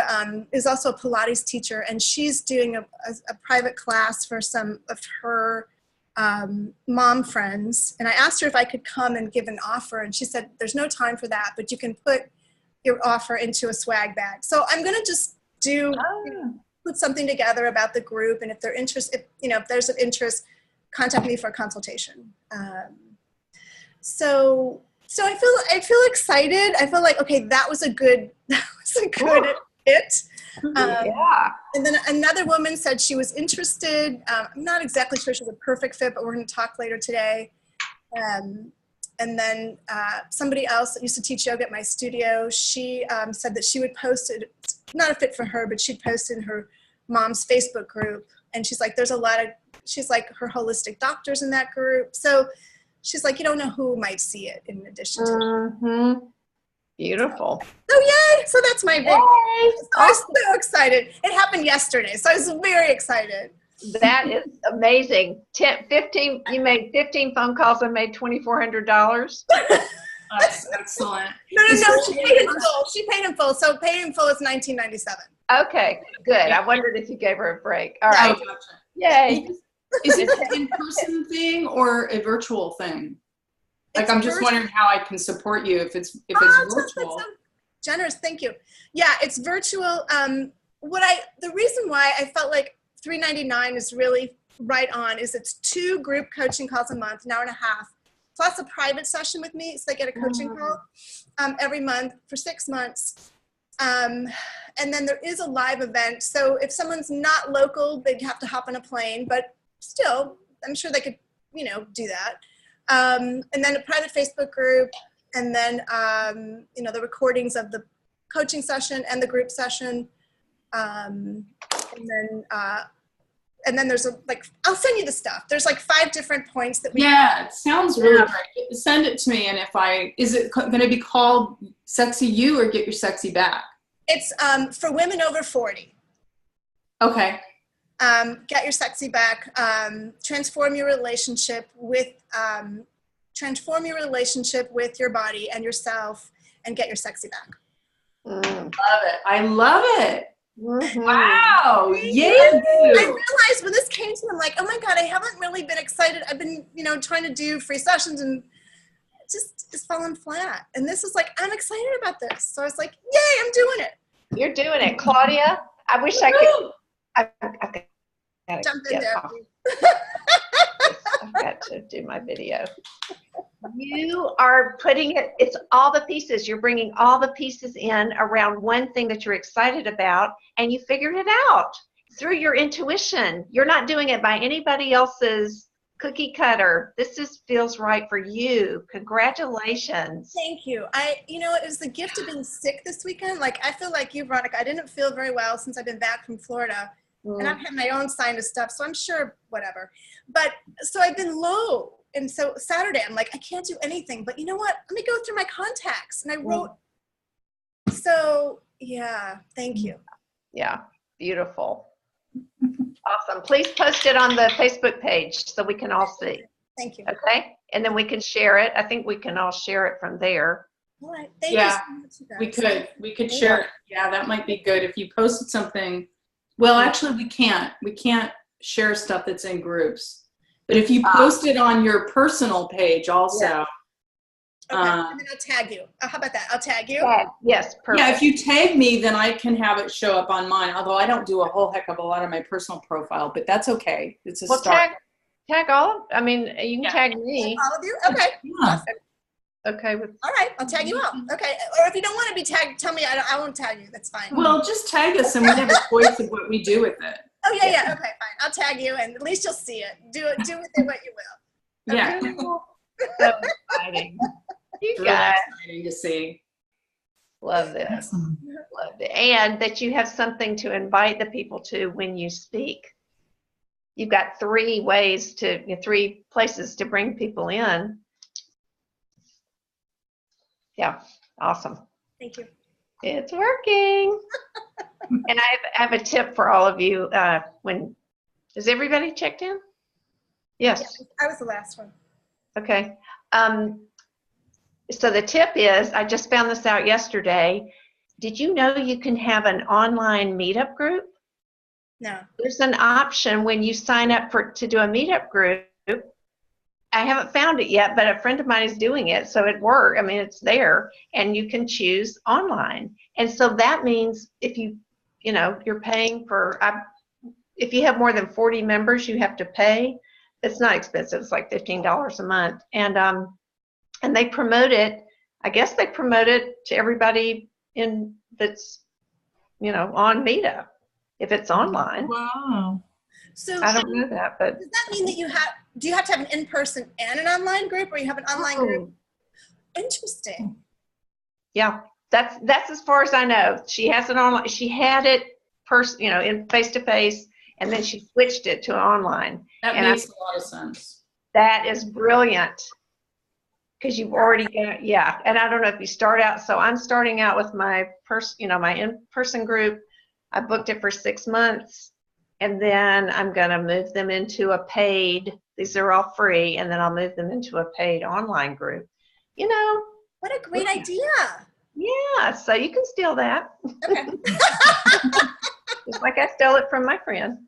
is also a Pilates teacher, and she's doing a private class for some of her mom friends. And I asked her if I could come and give an offer, and she said, there's no time for that, but you can put your offer into a swag bag. So I'm going to just put something together about the group. And if they're interested, if there's an interest, contact me for a consultation. So I feel excited. I feel like, okay, that was a good fit. And then another woman said she was interested. I'm not exactly sure she's a perfect fit, but we're going to talk later today. And then somebody else that used to teach yoga at my studio, she said that she would post it, not a fit for her, but she'd post in her mom's Facebook group. And she's like, she's like her holistic doctors in that group. So she's like, you don't know who might see it in addition to Beautiful. So yay! So that's my big. I was so excited. It happened yesterday, so I was very excited. That is amazing. 15. You made 15 phone calls and made $2,400. That's excellent. No. She paid in full. She paid in full. So paid in full is $19.97. Okay, good. I wondered if you gave her a break. All right. Gotcha. Yay. Is it an in-person thing or a virtual thing? Like, I'm just wondering how I can support you if it's virtual. That's so generous, thank you. Yeah, it's virtual. The reason why I felt like $399 is really right on is it's 2 group coaching calls a month, an hour and a half, plus a private session with me. So they get a coaching call every month for 6 months. And then there is a live event. So if someone's not local, they'd have to hop on a plane, but still, I'm sure they could, do that. And then a private Facebook group, and then, the recordings of the coaching session and the group session. And then there's I'll send you the stuff. There's 5 different points that we. Yeah, it sounds really great. Send it to me. And is it going to be called Sexy You or Get Your Sexy Back? It's for women over 40. Okay. Get your sexy back. Transform your relationship with your body and yourself, and get your sexy back. Love it. I love it. Mhm. Wow! Yay! I you. realized when this came to me, I'm like, oh my God, I haven't really been excited. I've been, trying to do free sessions and it's fallen flat. And this is like, I'm excited about this. So I was like, yay, I'm doing it. You're doing it, Claudia. I wish I could. I've got to Jump in get there. off. I've got to do my video. You are putting it's all the pieces. You're bringing all the pieces in around one thing that you're excited about, and you figured it out through your intuition. You're not doing it by anybody else's cookie cutter. This just feels right for you. Congratulations. Thank you. It was the gift of being sick this weekend. Like, I feel like you, Veronica, I didn't feel very well since I've been back from Florida. And I've had my own sinus stuff, so I'm sure whatever. But so I've been low. And so Saturday, I'm like, I can't do anything. But you know what? Let me go through my contacts. And I wrote. So, yeah, thank you. Yeah, beautiful. Awesome. Please post it on the Facebook page so we can all see. Thank you. Okay? And then we can share it. I think we can all share it from there. All right. Thank you so much, you guys. We could share it. Yeah, that might be good if you posted something. Well, actually, we can't share stuff that's in groups. But if you post it on your personal page also. Okay, and then I'll tag you. How about that? I'll tag you. Yes, perfect. Yeah, if you tag me, then I can have it show up on mine. Although I don't do a whole heck of a lot of my personal profile, but that's okay. It's a start. Tag all. I mean, you can tag me. All of you. Okay. Yeah. Okay. All right. I'll tag you out. Okay. Or if you don't want to be tagged, tell me. I won't tag you. That's fine. Well, just tag us, and we have a choice of what we do with it. Oh yeah. Okay. Fine. I'll tag you, and at least you'll see it. Do with it what you will. Yeah. So exciting. You Really guys exciting to see. love this. Awesome. Love it. And that you have something to invite the people to when you speak. You've got three places to bring people in. Yeah, awesome. Thank you. It's working. And I have a tip for all of you. Is everybody checked in? Yes. Yeah, I was the last one. Okay. So the tip is, I just found this out yesterday. Did you know you can have an online meetup group? No. There's an option when you sign up to do a meetup group. I haven't found it yet, but a friend of mine is doing it, so it worked. I mean, it's there, and you can choose online. And so that means if you're paying for, if you have more than 40 members, you have to pay. It's not expensive. It's like $15 a month, and they promote it. I guess they promote it to everybody that's on Meetup if it's online. Wow. So I don't know that, but does that mean that do you have to have an in-person and an online group, or you have an online group? Interesting. Yeah, that's as far as I know. She has an online. She had it in face-to-face, and then she switched it to online. That makes a lot of sense. That is brilliant because you've already got, and I don't know if you start out. So I'm starting out with my my in-person group. I booked it for 6 months, and then I'm going to move them into a paid. These are all free, and then I'll move them into a paid online group. What a great idea. Yeah, so you can steal that. Okay. Just like I stole it from my friend.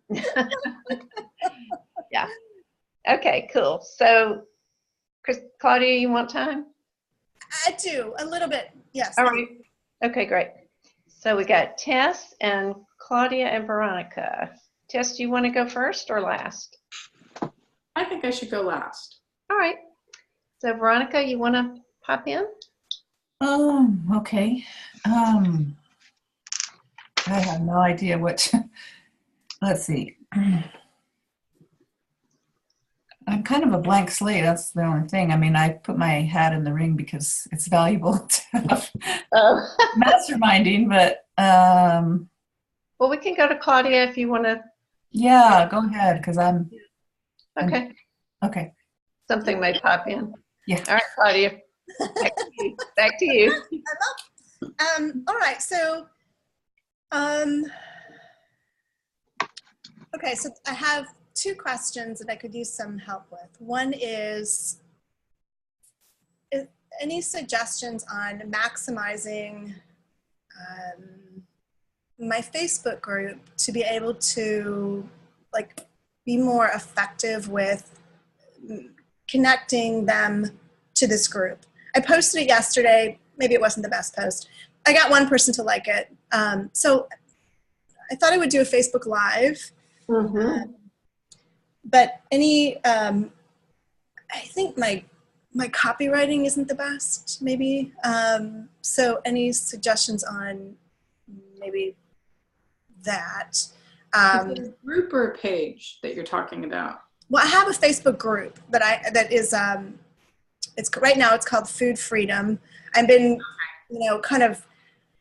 Yeah. Okay, cool. So, Claudia, you want time? I do, a little bit, yes. All right. Okay, great. So we got Tess and Claudia and Veronica. Tess, do you want to go first or last? I think I should go last. All right. So, Veronica, you want to pop in? Okay. I have no idea let's see. I'm kind of a blank slate. That's the only thing. I mean, I put my hat in the ring because it's valuable to have masterminding, but well, we can go to Claudia if you want to. Yeah, go ahead, because I'm Okay. Okay. Something may pop in. Yeah. All right, Claudia. Back to you. All right, so okay, so I have 2 questions that I could use some help with. One is any suggestions on maximizing my Facebook group to be able to like be more effective with connecting them to this group. I posted it yesterday. Maybe it wasn't the best post. I got one person to like it. So I thought I would do a Facebook Live. Mm-hmm. But I think my copywriting isn't the best, maybe. So any suggestions on maybe that? Is it a group or a page that you're talking about? Well, I have a Facebook group that is it's right now. It's called Food Freedom. I've been, kind of.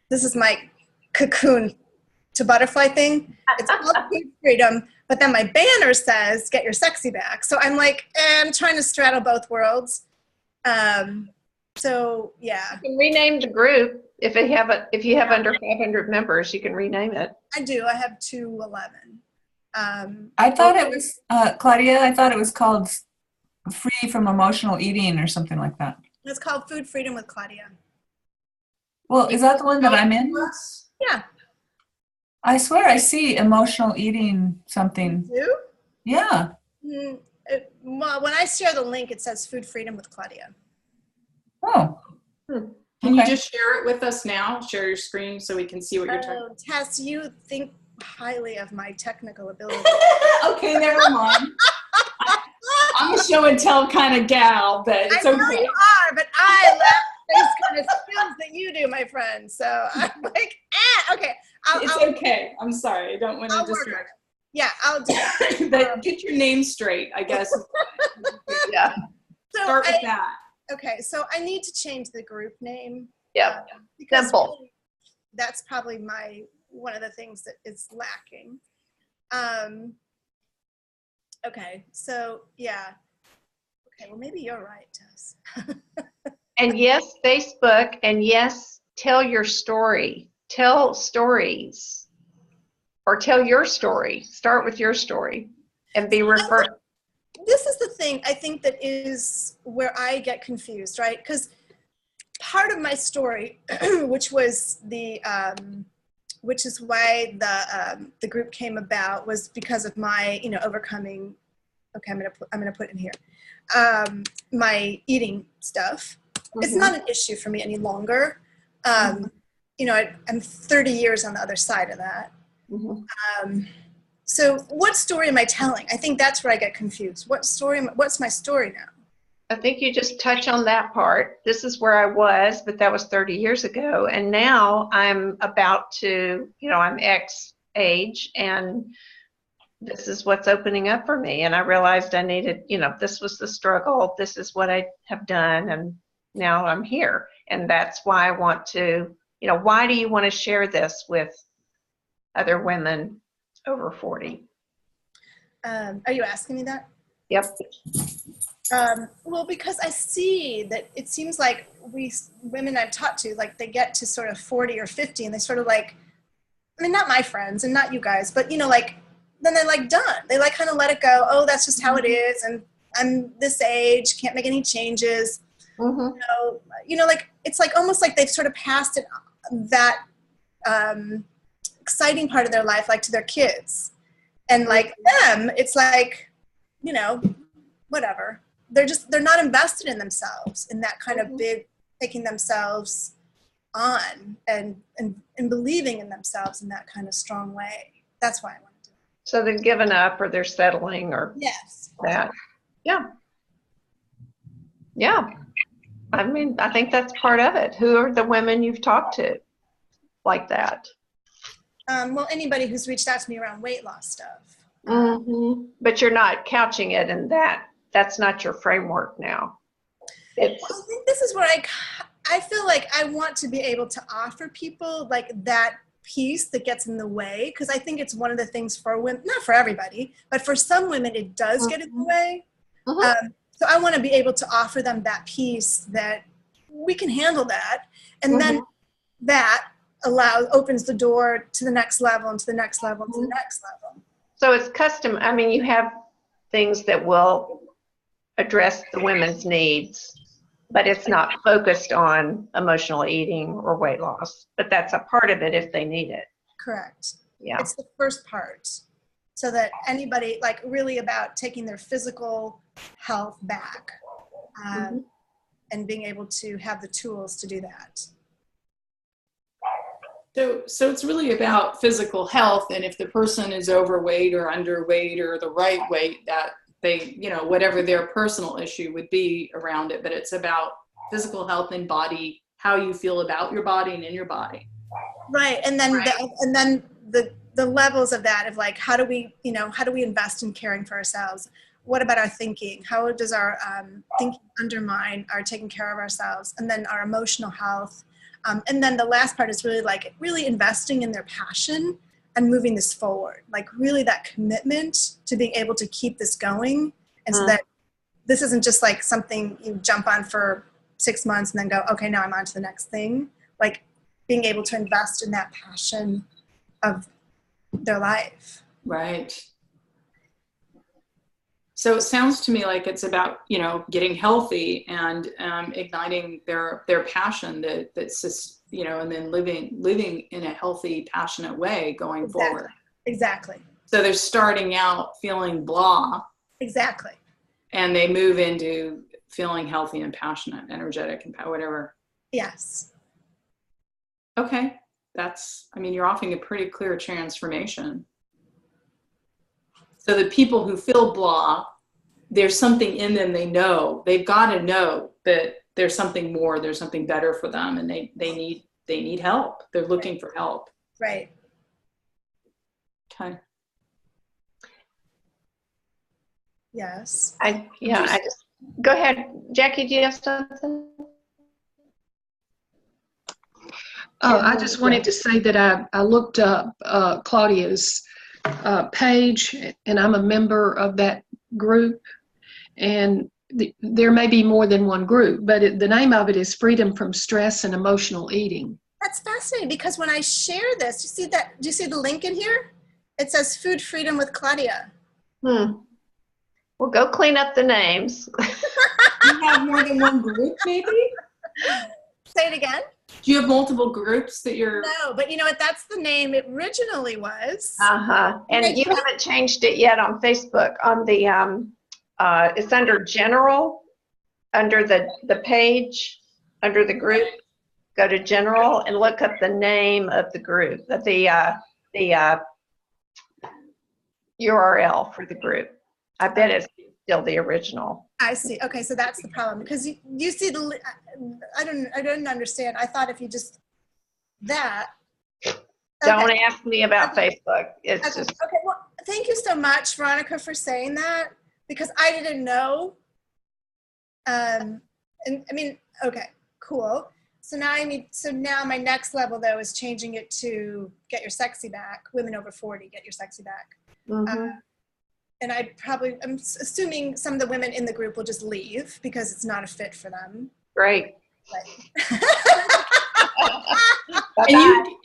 This is my cocoon to butterfly thing. It's called Food Freedom, but then my banner says "Get your sexy back." So I'm like, I'm trying to straddle both worlds. So yeah, You can rename the group if you have under 500 members. You can rename it. I do. I have 211. I thought it was, Claudia, I thought it was called Free from Emotional Eating or something like that. It's called Food Freedom with Claudia. Well, is that the one that I'm in? Yeah. I swear I see emotional eating something. You? Yeah. Well, when I share the link, it says Food Freedom with Claudia. Oh. Can Okay. you just share it with us now? Share your screen so we can see what you're talking about. Tess, you think highly of my technical ability. Okay, never mind. I'm a show and tell kind of gal, but it's I know okay. you are, but I lack those kind of skills that you do, my friend. So I'm like, okay. It's okay. I'm sorry. I don't want to I'll work on it. distract. Yeah, I'll do it. But get your name straight, I guess. Yeah. So Start with that. Okay, so I need to change the group name. Yep. Because Simple. really, that's probably one of the things that is lacking. Okay, so yeah. Okay, well maybe you're right, Tess. And yes, Facebook, and yes, tell your story. Tell stories. Or tell your story. Start with your story and be referred. This is the thing I think that is where I get confused, right? Because part of my story, which was which is why the group came about, was because of my overcoming. Okay, I'm gonna put in here my eating stuff. Mm-hmm. It's not an issue for me any longer. I'm 30 years on the other side of that. Mm-hmm. So what story am I telling? I think that's where I get confused. What's my story now? I think you just touch on that part. This is where I was, but that was 30 years ago. And now I'm about to, I'm X age, and this is what's opening up for me. And I realized I needed, this was the struggle. This is what I have done. And now I'm here. And that's why I want to, why do you want to share this with other women over 40? Are you asking me that? Yep. Well, because I see that it seems like women I've talked to, like they get to sort of 40 or 50 and they sort of like, I mean, not my friends and not you guys, but then they're like done. They like kind of let it go. Oh, that's just how it is. And I'm this age, can't make any changes. Mm-hmm. Like it's like almost like they've sort of passed it, that exciting part of their life, like to their kids. And like them, it's like, whatever. They're not invested in themselves in that kind of big, taking themselves on and believing in themselves in that kind of strong way. That's why I want to do it. So they're giving up, or they're settling, or Yes. that. Yeah. Yeah. I mean, I think that's part of it. Who are the women you've talked to like that? Well, anybody who's reached out to me around weight loss stuff. Mm-hmm. But you're not couching it in that. That's not your framework now. Well, I think this is where I feel like I want to be able to offer people like that piece that gets in the way, because I think it's one of the things for women, not for everybody, but for some women it does get in the way. Mm-hmm. So I want to be able to offer them that piece that we can handle that, and then that opens the door to the next level and to the next level and to the next level. So it's custom. I mean, you have things that will address the women's needs, but it's not focused on emotional eating or weight loss. But that's a part of it if they need it. Correct. Yeah. It's the first part. So that anybody, like really about taking their physical health back and being able to have the tools to do that. So it's really about physical health, and if the person is overweight or underweight or the right weight, that they, whatever their personal issue would be around it, but it's about physical health and body, how you feel about your body and in your body. Right, and then the levels of that, of like, how do we invest in caring for ourselves? What about our thinking? How does our thinking undermine our taking care of ourselves? And then our emotional health. And then the last part is really investing in their passion and moving this forward. Like really that commitment to being able to keep this going. And so that this isn't just like something you jump on for 6 months and then go, okay, now I'm on to the next thing. Like being able to invest in that passion of their life. Right. So it sounds to me like it's about, getting healthy and igniting their passion that's just, and then living in a healthy, passionate way going forward. Exactly. So they're starting out feeling blah. Exactly. And they move into feeling healthy and passionate, energetic and whatever. Yes. Okay. You're offering a pretty clear transformation. So the people who feel blah, there's something in them they've got to know that there's something more, there's something better for them, and they need help. They're looking for help. Right. Okay. Yes. Go ahead, Jackie, do you have something? I just wanted to say that I looked up Claudia's page, and I'm a member of that group. And there may be more than one group, but the name of it is Freedom from Stress and Emotional Eating. That's fascinating, because when I share this, do you see the link in here? It says Food Freedom with Claudia. Well, go clean up the names. You have more than one group, maybe? Say it again. Do you have multiple groups that you're... No, but you know what? That's the name it originally was. And you haven't changed it yet on Facebook. On the it's under General, under the page, under the group. Go to General and look up the name of the group, the URL for the group. I bet it's still the original. I see. Okay, so that's the problem, because you see I didn't understand. I thought if you just that. Don't ask me about Facebook. It's just okay. Well, thank you so much, Veronica, for saying that, because I didn't know. And okay, cool. So now my next level though is changing it to Get Your Sexy Back. Women over 40, Get Your Sexy Back. And I'm assuming some of the women in the group will just leave because it's not a fit for them. great.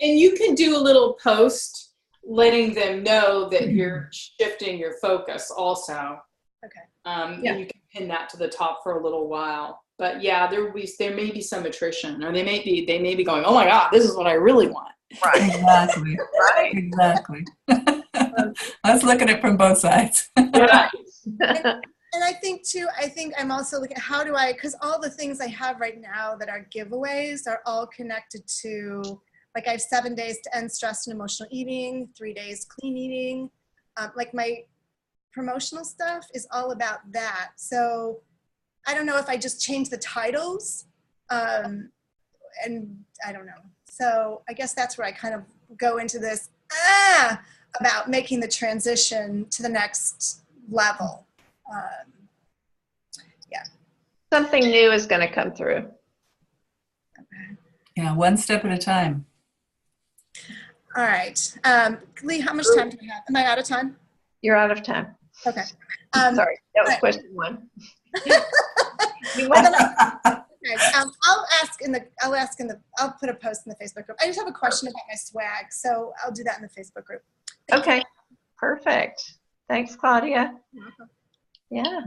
And you can do a little post letting them know that you're shifting your focus also. Okay. And you can pin that to the top for a little while. But yeah, there may be some attrition, or they may be going, oh my God, this is what I really want. Right. Exactly. Right. Exactly. Let's look at it from both sides. Right. And I think I'm also looking at how do I, because all the things I have right now that are giveaways are all connected to, like I have 7 days to end stress and emotional eating, 3 days clean eating. Like my promotional stuff is all about that. So I don't know if I just change the titles, and I don't know. So I guess that's where I kind of go into this about making the transition to the next level. Something new is going to come through. Yeah, one step at a time. All right. Lee, how much time do we have? Am I out of time? You're out of time. Okay. Sorry, that was question one. I'll put a post in the Facebook group. I just have a question about my swag, so I'll do that in the Facebook group. Okay, perfect. Thanks, Claudia. Yeah.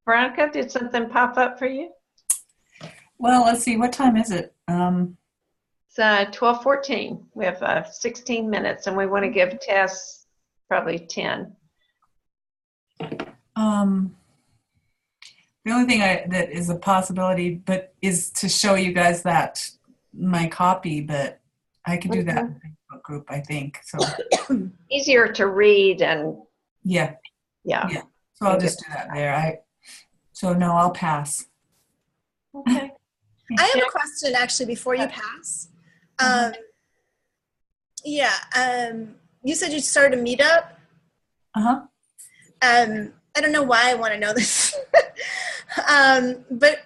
Veronica, did something pop up for you? Well, let's see. What time is it? It's 12:14. We have 16 minutes, and we want to give Tess probably 10. The only thing that is a possibility, but is to show you guys that my copy, but I could do that in the Facebook group, I think. So Easier to read and yeah. So I'll just do that there. So no, I'll pass. Okay. I have a question actually before you pass. You said you started a meetup. I don't know why I want to know this. But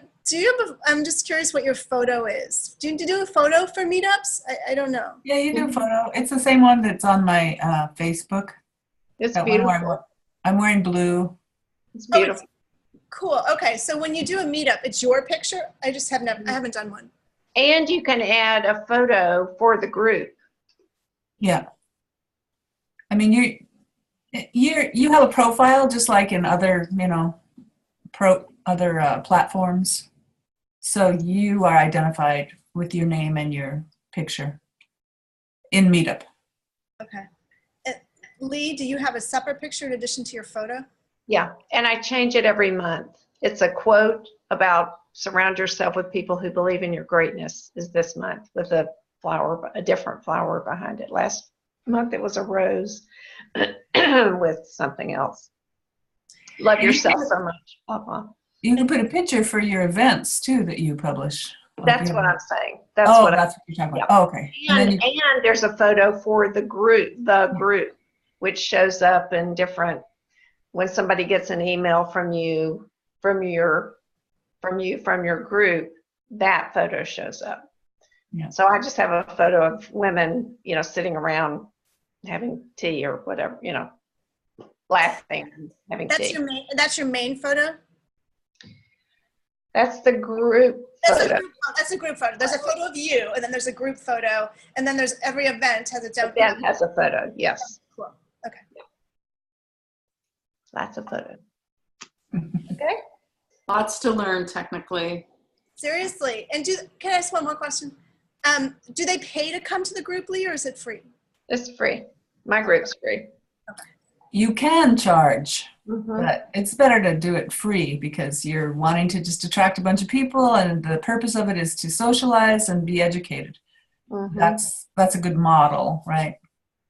I'm just curious what your photo is. Do you do a photo for meetups? I don't know. Yeah, you do a photo. It's the same one that's on my Facebook. It's That beautiful. one I'm wearing blue. It's beautiful. Cool. Okay, so when you do a meetup, it's your picture? I haven't done one. And you can add a photo for the group. Yeah. I mean, you have a profile just like in other, platforms. So you are identified with your name and your picture in Meetup. Okay. Lee, do you have a separate picture in addition to your photo? Yeah, and I change it every month. It's a quote about surround yourself with people who believe in your greatness is this month with a different flower behind it. Last month it was a rose with something else. Love yourself so much. You can put a picture for your events too that you publish. That's what I'm saying. That's what you're talking about. Oh, okay. And there's a photo for the group, which shows up in different, when somebody gets an email from you, from your group, that photo shows up. Yeah. So I just have a photo of women, sitting around having tea or whatever, laughing, having tea. That's your main photo? That's the group photo. That's a group photo. There's a photo of you, and then there's a group photo, and then there's every event has its own photo. Event has a photo, yes. Cool. Okay. Yeah. That's a photo. Okay. Lots to learn technically. Seriously. And can I ask one more question? Do they pay to come to the group, Lee, or is it free? It's free. My group's free. Okay. You can charge, but it's better to do it free because you're wanting to just attract a bunch of people, and the purpose of it is to socialize and be educated. That's a good model, right?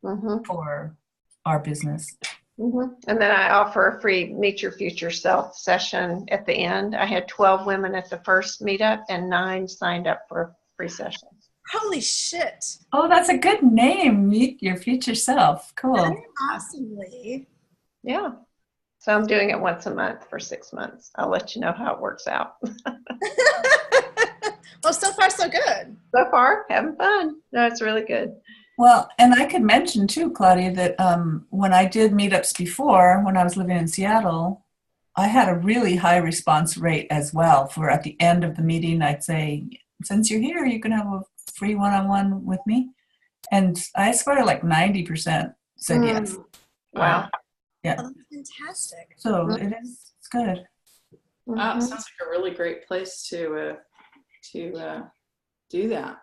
For our business. And then I offer a free Meet Your Future Self session at the end. I had 12 women at the first meetup and 9 signed up for free sessions. Holy shit. Oh, that's a good name. Meet Your Future Self. Cool. That's awesome, Lee. Yeah. So I'm doing it once a month for 6 months. I'll let you know how it works out. Well, so far so good. So far, having fun. No, it's really good. Well, and I could mention too, Claudia, that when I did meetups before, when I was living in Seattle, I had a really high response rate as well. For at the end of the meeting, I'd say, since you're here, you can have a free one-on-one with me. And I swear like 90% said yes. Wow. Yeah. Oh, that's fantastic. So it's good. Wow, sounds like a really great place to do that.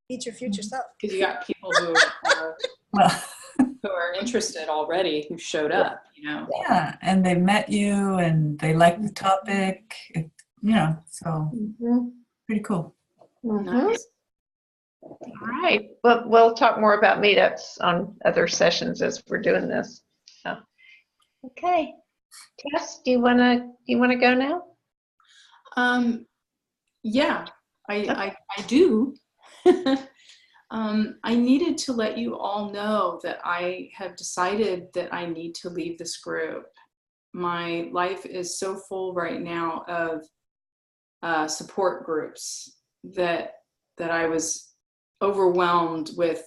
Meet your future self. Because you got people who are interested already who showed up, Yeah, and they met you and they liked the topic, so pretty cool. Nice. All right. Well, we'll talk more about meetups on other sessions as we're doing this. So, okay. Tess, do you wanna go now? Yeah, I do. I needed to let you all know that I have decided that I need to leave this group. My life is so full right now of support groups that I was overwhelmed with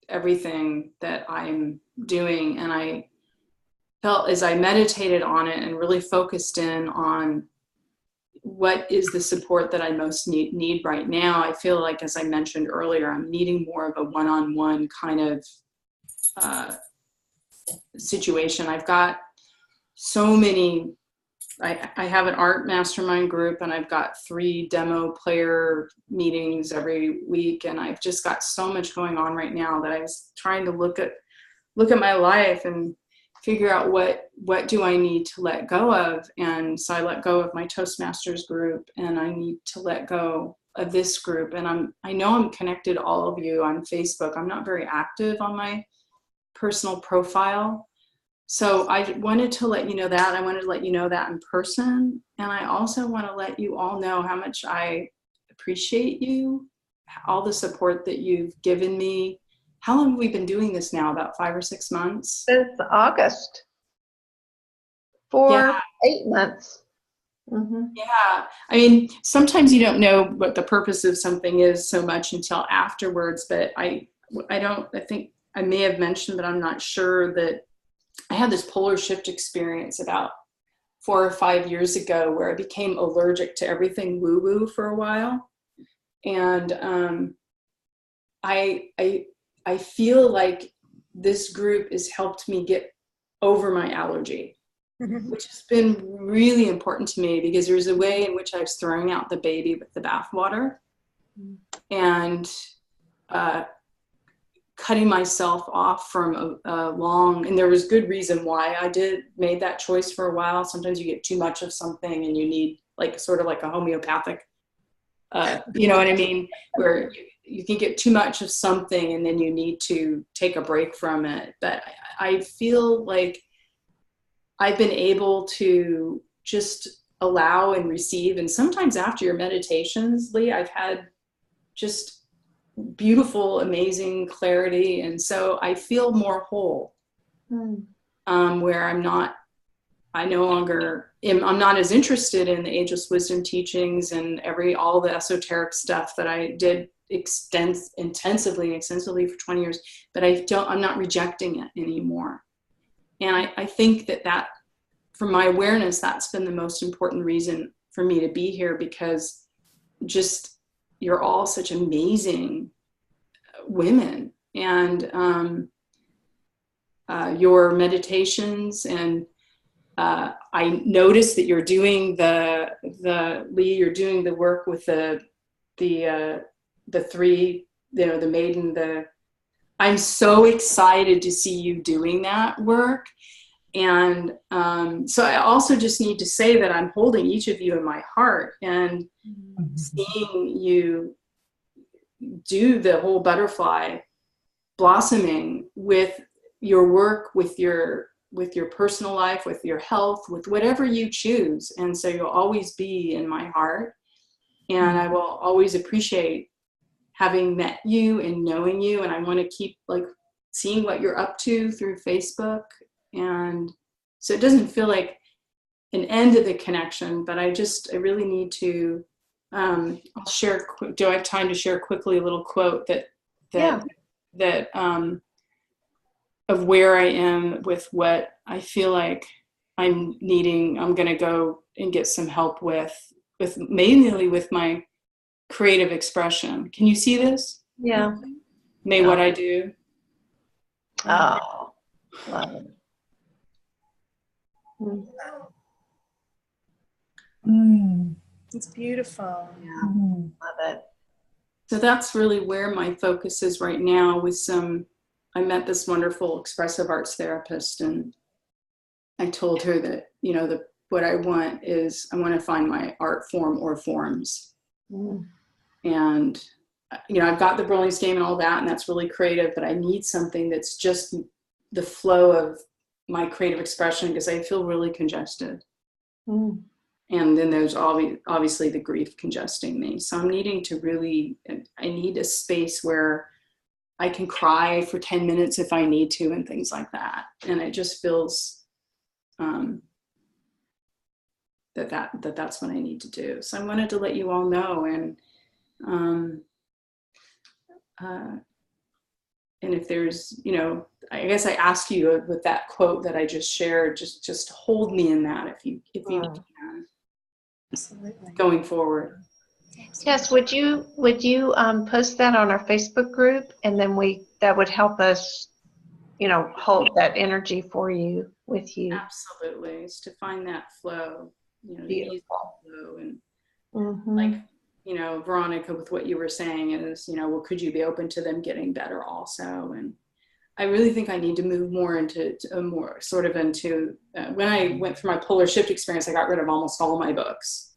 everything that I'm doing. And I felt as I meditated on it and really focused in on what is the support that I most need right now, I feel like, as I mentioned earlier, I'm needing more of a one-on-one kind of situation. I've got so many I have an art mastermind group, and I've got 3 demo player meetings every week, and I've just got so much going on right now that I was trying to look at my life and figure out what do I need to let go of. And so I let go of my Toastmasters group, and I need to let go of this group. And I know I'm connected to all of you on Facebook. I'm not very active on my personal profile. So I wanted to let you know that. I wanted to let you know that in person. And I also want to let you all know how much I appreciate you, all the support that you've given me. How long have we been doing this now? About 5 or 6 months? Since August. For 8 months. Mm-hmm. Yeah. I mean, sometimes you don't know what the purpose of something is so much until afterwards, but I think I may have mentioned, but I'm not sure, that I had this polar shift experience about 4 or 5 years ago where I became allergic to everything woo-woo for a while. And I feel like this group has helped me get over my allergy, which has been really important to me, because there's a way in which I was throwing out the baby with the bathwater, and cutting myself off from a long, and there was good reason why I made that choice for a while. Sometimes you get too much of something and you need sort of like a homeopathic, you know what I mean? Where you can get too much of something and then you need to take a break from it. But I feel like I've been able to just allow and receive. And sometimes after your meditations, Lee, I've had just beautiful, amazing clarity. And so I feel more whole, where I'm not as interested in the ageless wisdom teachings and all the esoteric stuff that I did intensively and extensively for 20 years, but I'm not rejecting it anymore. And I think that from my awareness, that's been the most important reason for me to be here, because just you're all such amazing women, and your meditations, and I noticed that you're doing you're doing the work with the 3, the maiden, I'm so excited to see you doing that work. And so I also just need to say that I'm holding each of you in my heart, and seeing you do the whole butterfly blossoming with your work, with your personal life, with your health, with whatever you choose. And so you'll always be in my heart, and I will always appreciate having met you and knowing you. And I want to keep seeing what you're up to through Facebook. And so it doesn't feel like an end of the connection, but I really need to, I'll share, do I have time to share quickly a little quote that of where I am with what I feel like I'm going to go and get some help with mainly with my creative expression. Can you see this? Yeah. May what I do. Oh, love it. It's beautiful. Yeah, Mm. love it. So that's really where my focus is right now. I met this wonderful expressive arts therapist, and I told her that, what I want is, I want to find my art form or forms. And, I've got the Brilliance game and all that, and that's really creative, but I need something that's just the flow of my creative expression, because I feel really congested. And then there's obviously the grief congesting me. So I'm needing to I need a space where I can cry for 10 minutes if I need to, and things like that. And it just feels that's what I need to do. So I wanted to let you all know. And if there's, I guess I ask you with that quote that I just shared, just hold me in that if you can. Absolutely. Going forward. Yes, would you post that on our Facebook group, and then that would help us, hold that energy for you, with you. Absolutely. It's to find that flow. you know, the ease Beautiful. flow. And Mm-hmm. like, you know, Veronica, with what you were saying is, you know, well, could you be open to them getting better also? And I really think I need to move more into more sort of into, when I went through my polar shift experience, I got rid of almost all my books.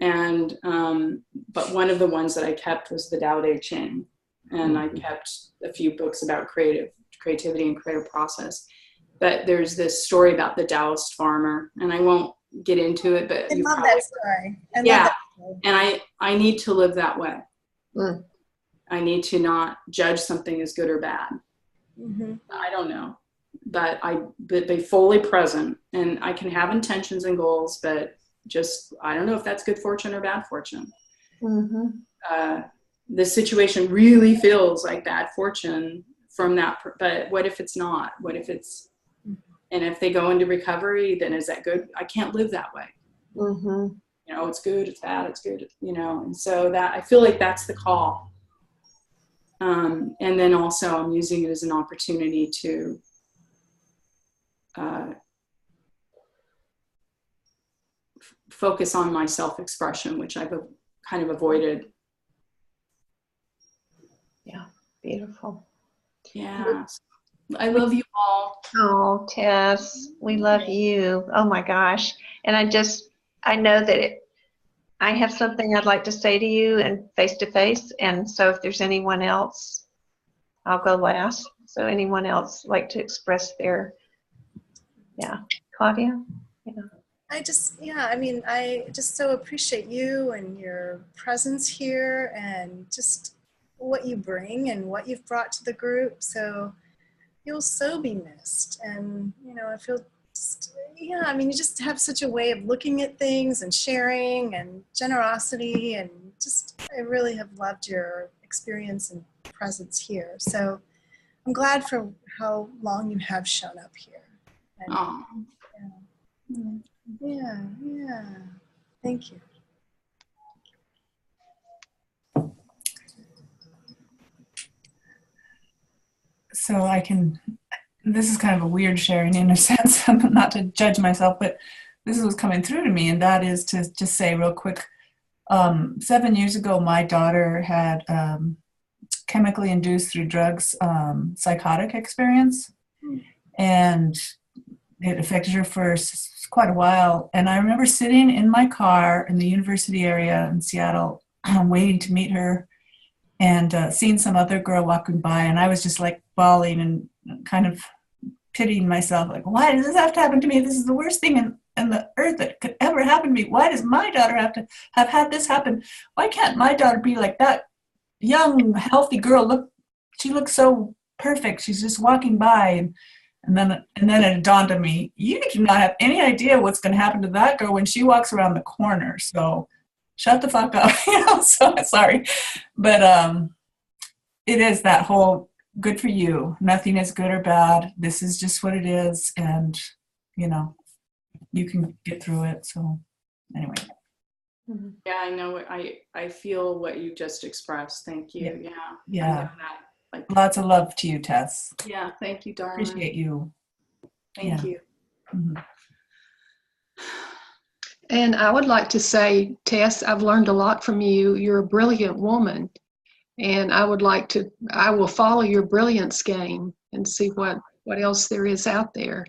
And, but one of the ones that I kept was the Tao Te Ching. And I kept a few books about creativity and creative process. But there's this story about the Taoist farmer, and I won't get into it, but I you love probably, that story. I love yeah. that story. And I need to live that way. Mm. I need to not judge something as good or bad. Mm-hmm. I don't know, but be fully present, and I can have intentions and goals, but just, I don't know if that's good fortune or bad fortune. Mm-hmm. This situation really feels like bad fortune from that, but what if it's not? What if it's, and if they go into recovery, then is that good? I can't live that way. Mm-hmm. You know, it's good, it's bad, it's good, you know, and so that, I feel like that's the call. And then also I'm using it as an opportunity to focus on my self-expression, which I've kind of avoided. Yeah, beautiful. Yeah. I love you all. Oh, Tess, we love you. Oh my gosh. And I know that I have something I'd like to say to you and face to face. And so if there's anyone else, I'll go last. So anyone else like to express their, yeah, Claudia? Yeah. I just so appreciate you and your presence here and just what you bring and what you've brought to the group. So you'll so be missed. And, you know, I feel, you just have such a way of looking at things and sharing and generosity, and just, I really have loved your experience and presence here. So I'm glad for how long you have shown up here. And, Oh. yeah. Thank you. So this is kind of a weird sharing in a sense, not to judge myself, but this is what's coming through to me, and that is to just say real quick, 7 years ago, my daughter had chemically induced through drugs psychotic experience, and it affected her for quite a while. And I remember sitting in my car in the university area in Seattle, waiting to meet her, and seeing some other girl walking by, and I was just like bawling and kind of pitying myself, like, why does this have to happen to me? This is the worst thing in the earth that could ever happen to me. Why does my daughter have to have had this happen? Why can't my daughter be like that young, healthy girl? Look, she looks so perfect. She's just walking by, and then it dawned on me, you do not have any idea what's going to happen to that girl when she walks around the corner. So shut the fuck up. So sorry. But it is that whole good for you. Nothing is good or bad. This is just what it is. And, you can get through it. So anyway. Yeah, I know. I feel what you just expressed. Thank you. Yeah. Yeah. I know that. Lots of love to you, Tess. Yeah. Thank you, darling. Appreciate you. Thank you. Mm-hmm. And I would like to say, Tess, I've learned a lot from you. You're a brilliant woman. And I will follow your brilliance game and see what else there is out there.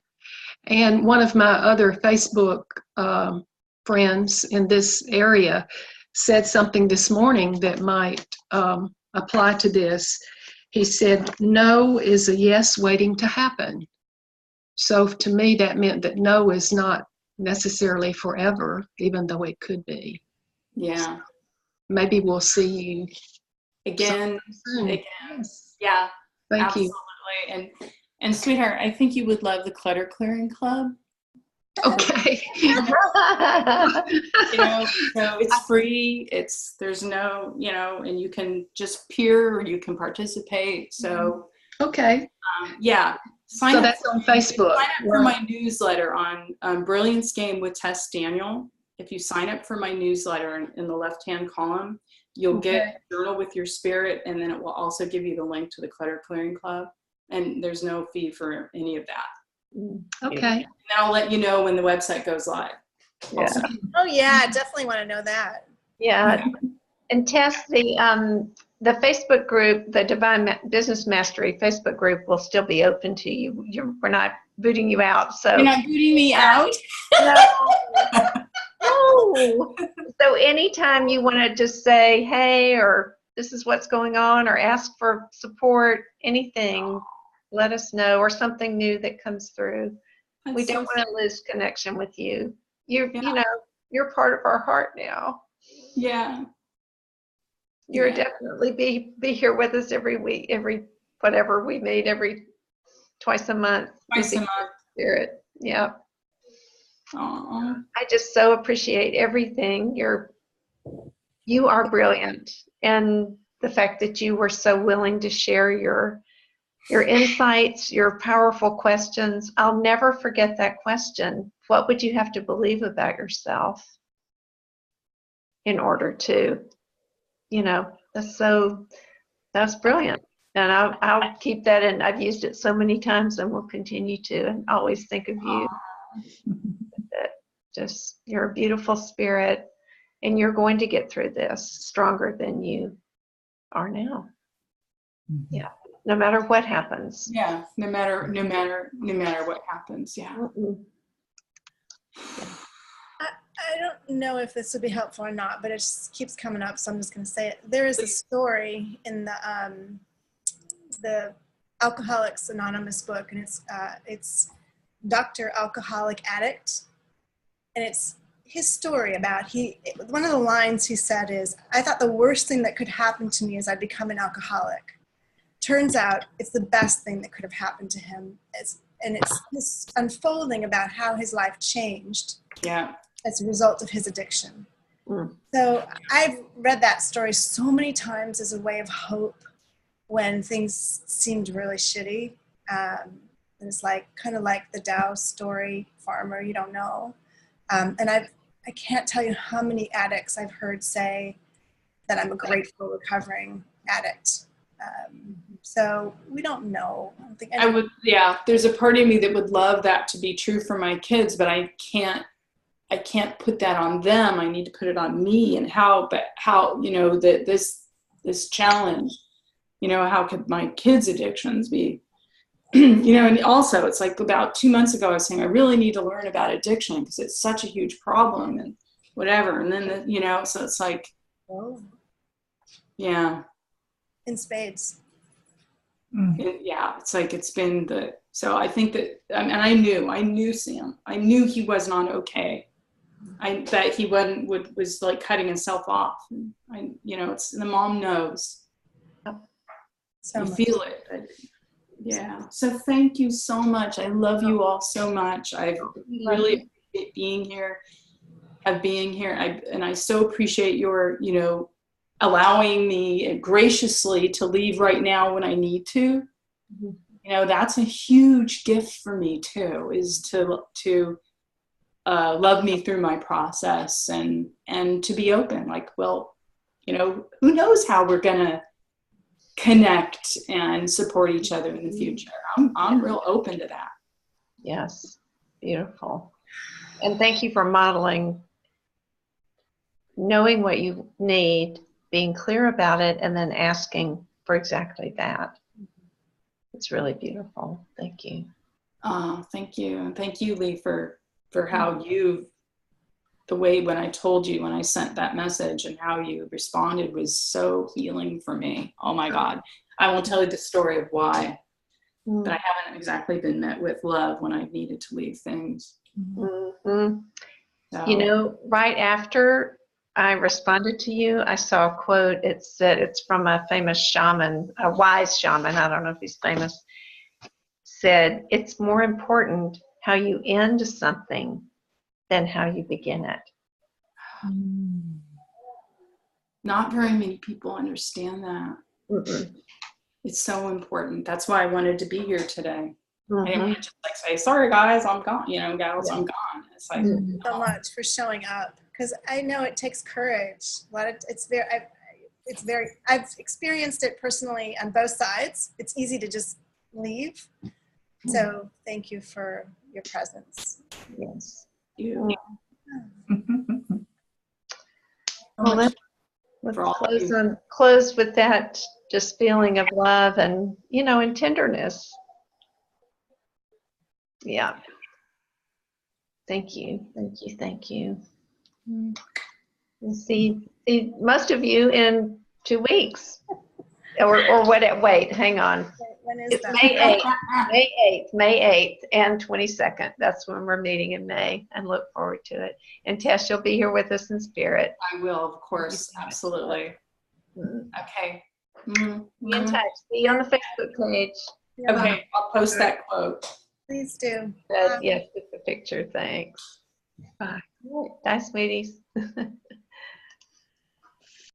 And one of my other Facebook friends in this area said something this morning that might apply to this. He said, no is a yes waiting to happen. So to me, that meant that no is not necessarily forever, even though it could be. Yeah. So maybe we'll see you again. Yes. Yeah. Thank absolutely. you. And sweetheart, I think you would love the Clutter Clearing Club. Okay. So it's free. There's no, and you can just peer or you can participate. So Okay. Yeah. So that's on Facebook. Sign up for my newsletter on Brilliance Game with Tess Daniel. If you sign up for my newsletter in the left-hand column, you'll get a journal with your spirit, and then it will also give you the link to the Clutter Clearing Club. And there's no fee for any of that. Okay. And I'll let you know when the website goes live. Yeah. Oh yeah, I definitely want to know that. Yeah. And Tess, the Facebook group, the Business Mastery Facebook group will still be open to you. We're not booting you out. So You're not booting me out? no. No. So anytime you want to just say, hey, or this is what's going on, or ask for support, anything, let us know, or something new that comes through. We don't want to lose connection with you. You know, you're part of our heart now. Yeah. You're definitely be here with us every week, whatever we meet, twice a month. Twice a month. Spirit. Yeah. Aww. I just so appreciate everything. You are brilliant, and the fact that you were so willing to share your insights, your powerful questions. I'll never forget that question. What would you have to believe about yourself in order to, that's brilliant. And I'll keep that in. I've used it so many times and will continue to, and always think of you. Just, you're a beautiful spirit, and you're going to get through this stronger than you are now. Yeah. No matter what happens. Yeah. No matter what happens. Yeah. I don't know if this would be helpful or not, but it just keeps coming up, so I'm just going to say it. There is a story in the Alcoholics Anonymous book, and it's Dr. Alcoholic Addict, and it's his story about one of the lines he said is, I thought the worst thing that could happen to me is I'd become an alcoholic. Turns out it's the best thing that could have happened to him. And it's this unfolding about how his life changed as a result of his addiction. So I've read that story so many times as a way of hope when things seemed really shitty. And it's kind of like the Dow story, farmer, you don't know. And I can't tell you how many addicts I've heard say that I'm a grateful recovering addict. So we don't know. I don't think anyone... There's a part of me that would love that to be true for my kids, but I can't put that on them. I need to put it on me, and how that this challenge, how could my kids' addictions be, and also it's like about 2 months ago, I was saying, I really need to learn about addiction because it's such a huge problem and whatever. And then, so it's like, in spades. It's like, it's been so I think that, and I knew Sam, I knew he was not okay. That he was like cutting himself off. And it's, the mom knows. So you much. Feel it. But, so thank you so much. I love you all so much. I really appreciate being here. I so appreciate your, allowing me graciously to leave right now when I need to. That's a huge gift for me too, is to love me through my process and to be open. Like, well, who knows how we're gonna connect and support each other in the future. I'm real open to that. Yes, beautiful. And thank you for modeling knowing what you need, being clear about it, and then asking for exactly that. It's really beautiful. Thank you. Thank you. And thank you, Lee, for how the way when I sent that message and how you responded was so healing for me. Oh my God. I won't tell you the story of why, but I haven't exactly been met with love when I've needed to leave things. Mm-hmm. So. Right after I responded to you, I saw a quote. It said, it's from a famous shaman, a wise shaman, I don't know if he's famous, said, it's more important how you end something than how you begin it. Not very many people understand that. It's so important. That's why I wanted to be here today. I didn't want to just say, sorry guys, I'm gone, gals, I'm gone. It's like, so much for showing up, because I know it takes courage. I've experienced it personally on both sides. It's easy to just leave. So thank you for your presence. Yes. you. Well, much let's for all of you. close with that just feeling of love and, and tenderness. Yeah. Thank you. Thank you. Thank you. We'll see most of you in 2 weeks. Or what? Wait, hang on. When is It's that? May 8th and 22nd. That's when we're meeting in May, and look forward to it. And Tess, you'll be here with us in spirit. I will, of course, absolutely. Okay. Be in touch. See you on the Facebook page. Yeah, Okay, I'll post that quote. please do. Yes, it's a picture. Thanks. Bye. Bye, sweeties.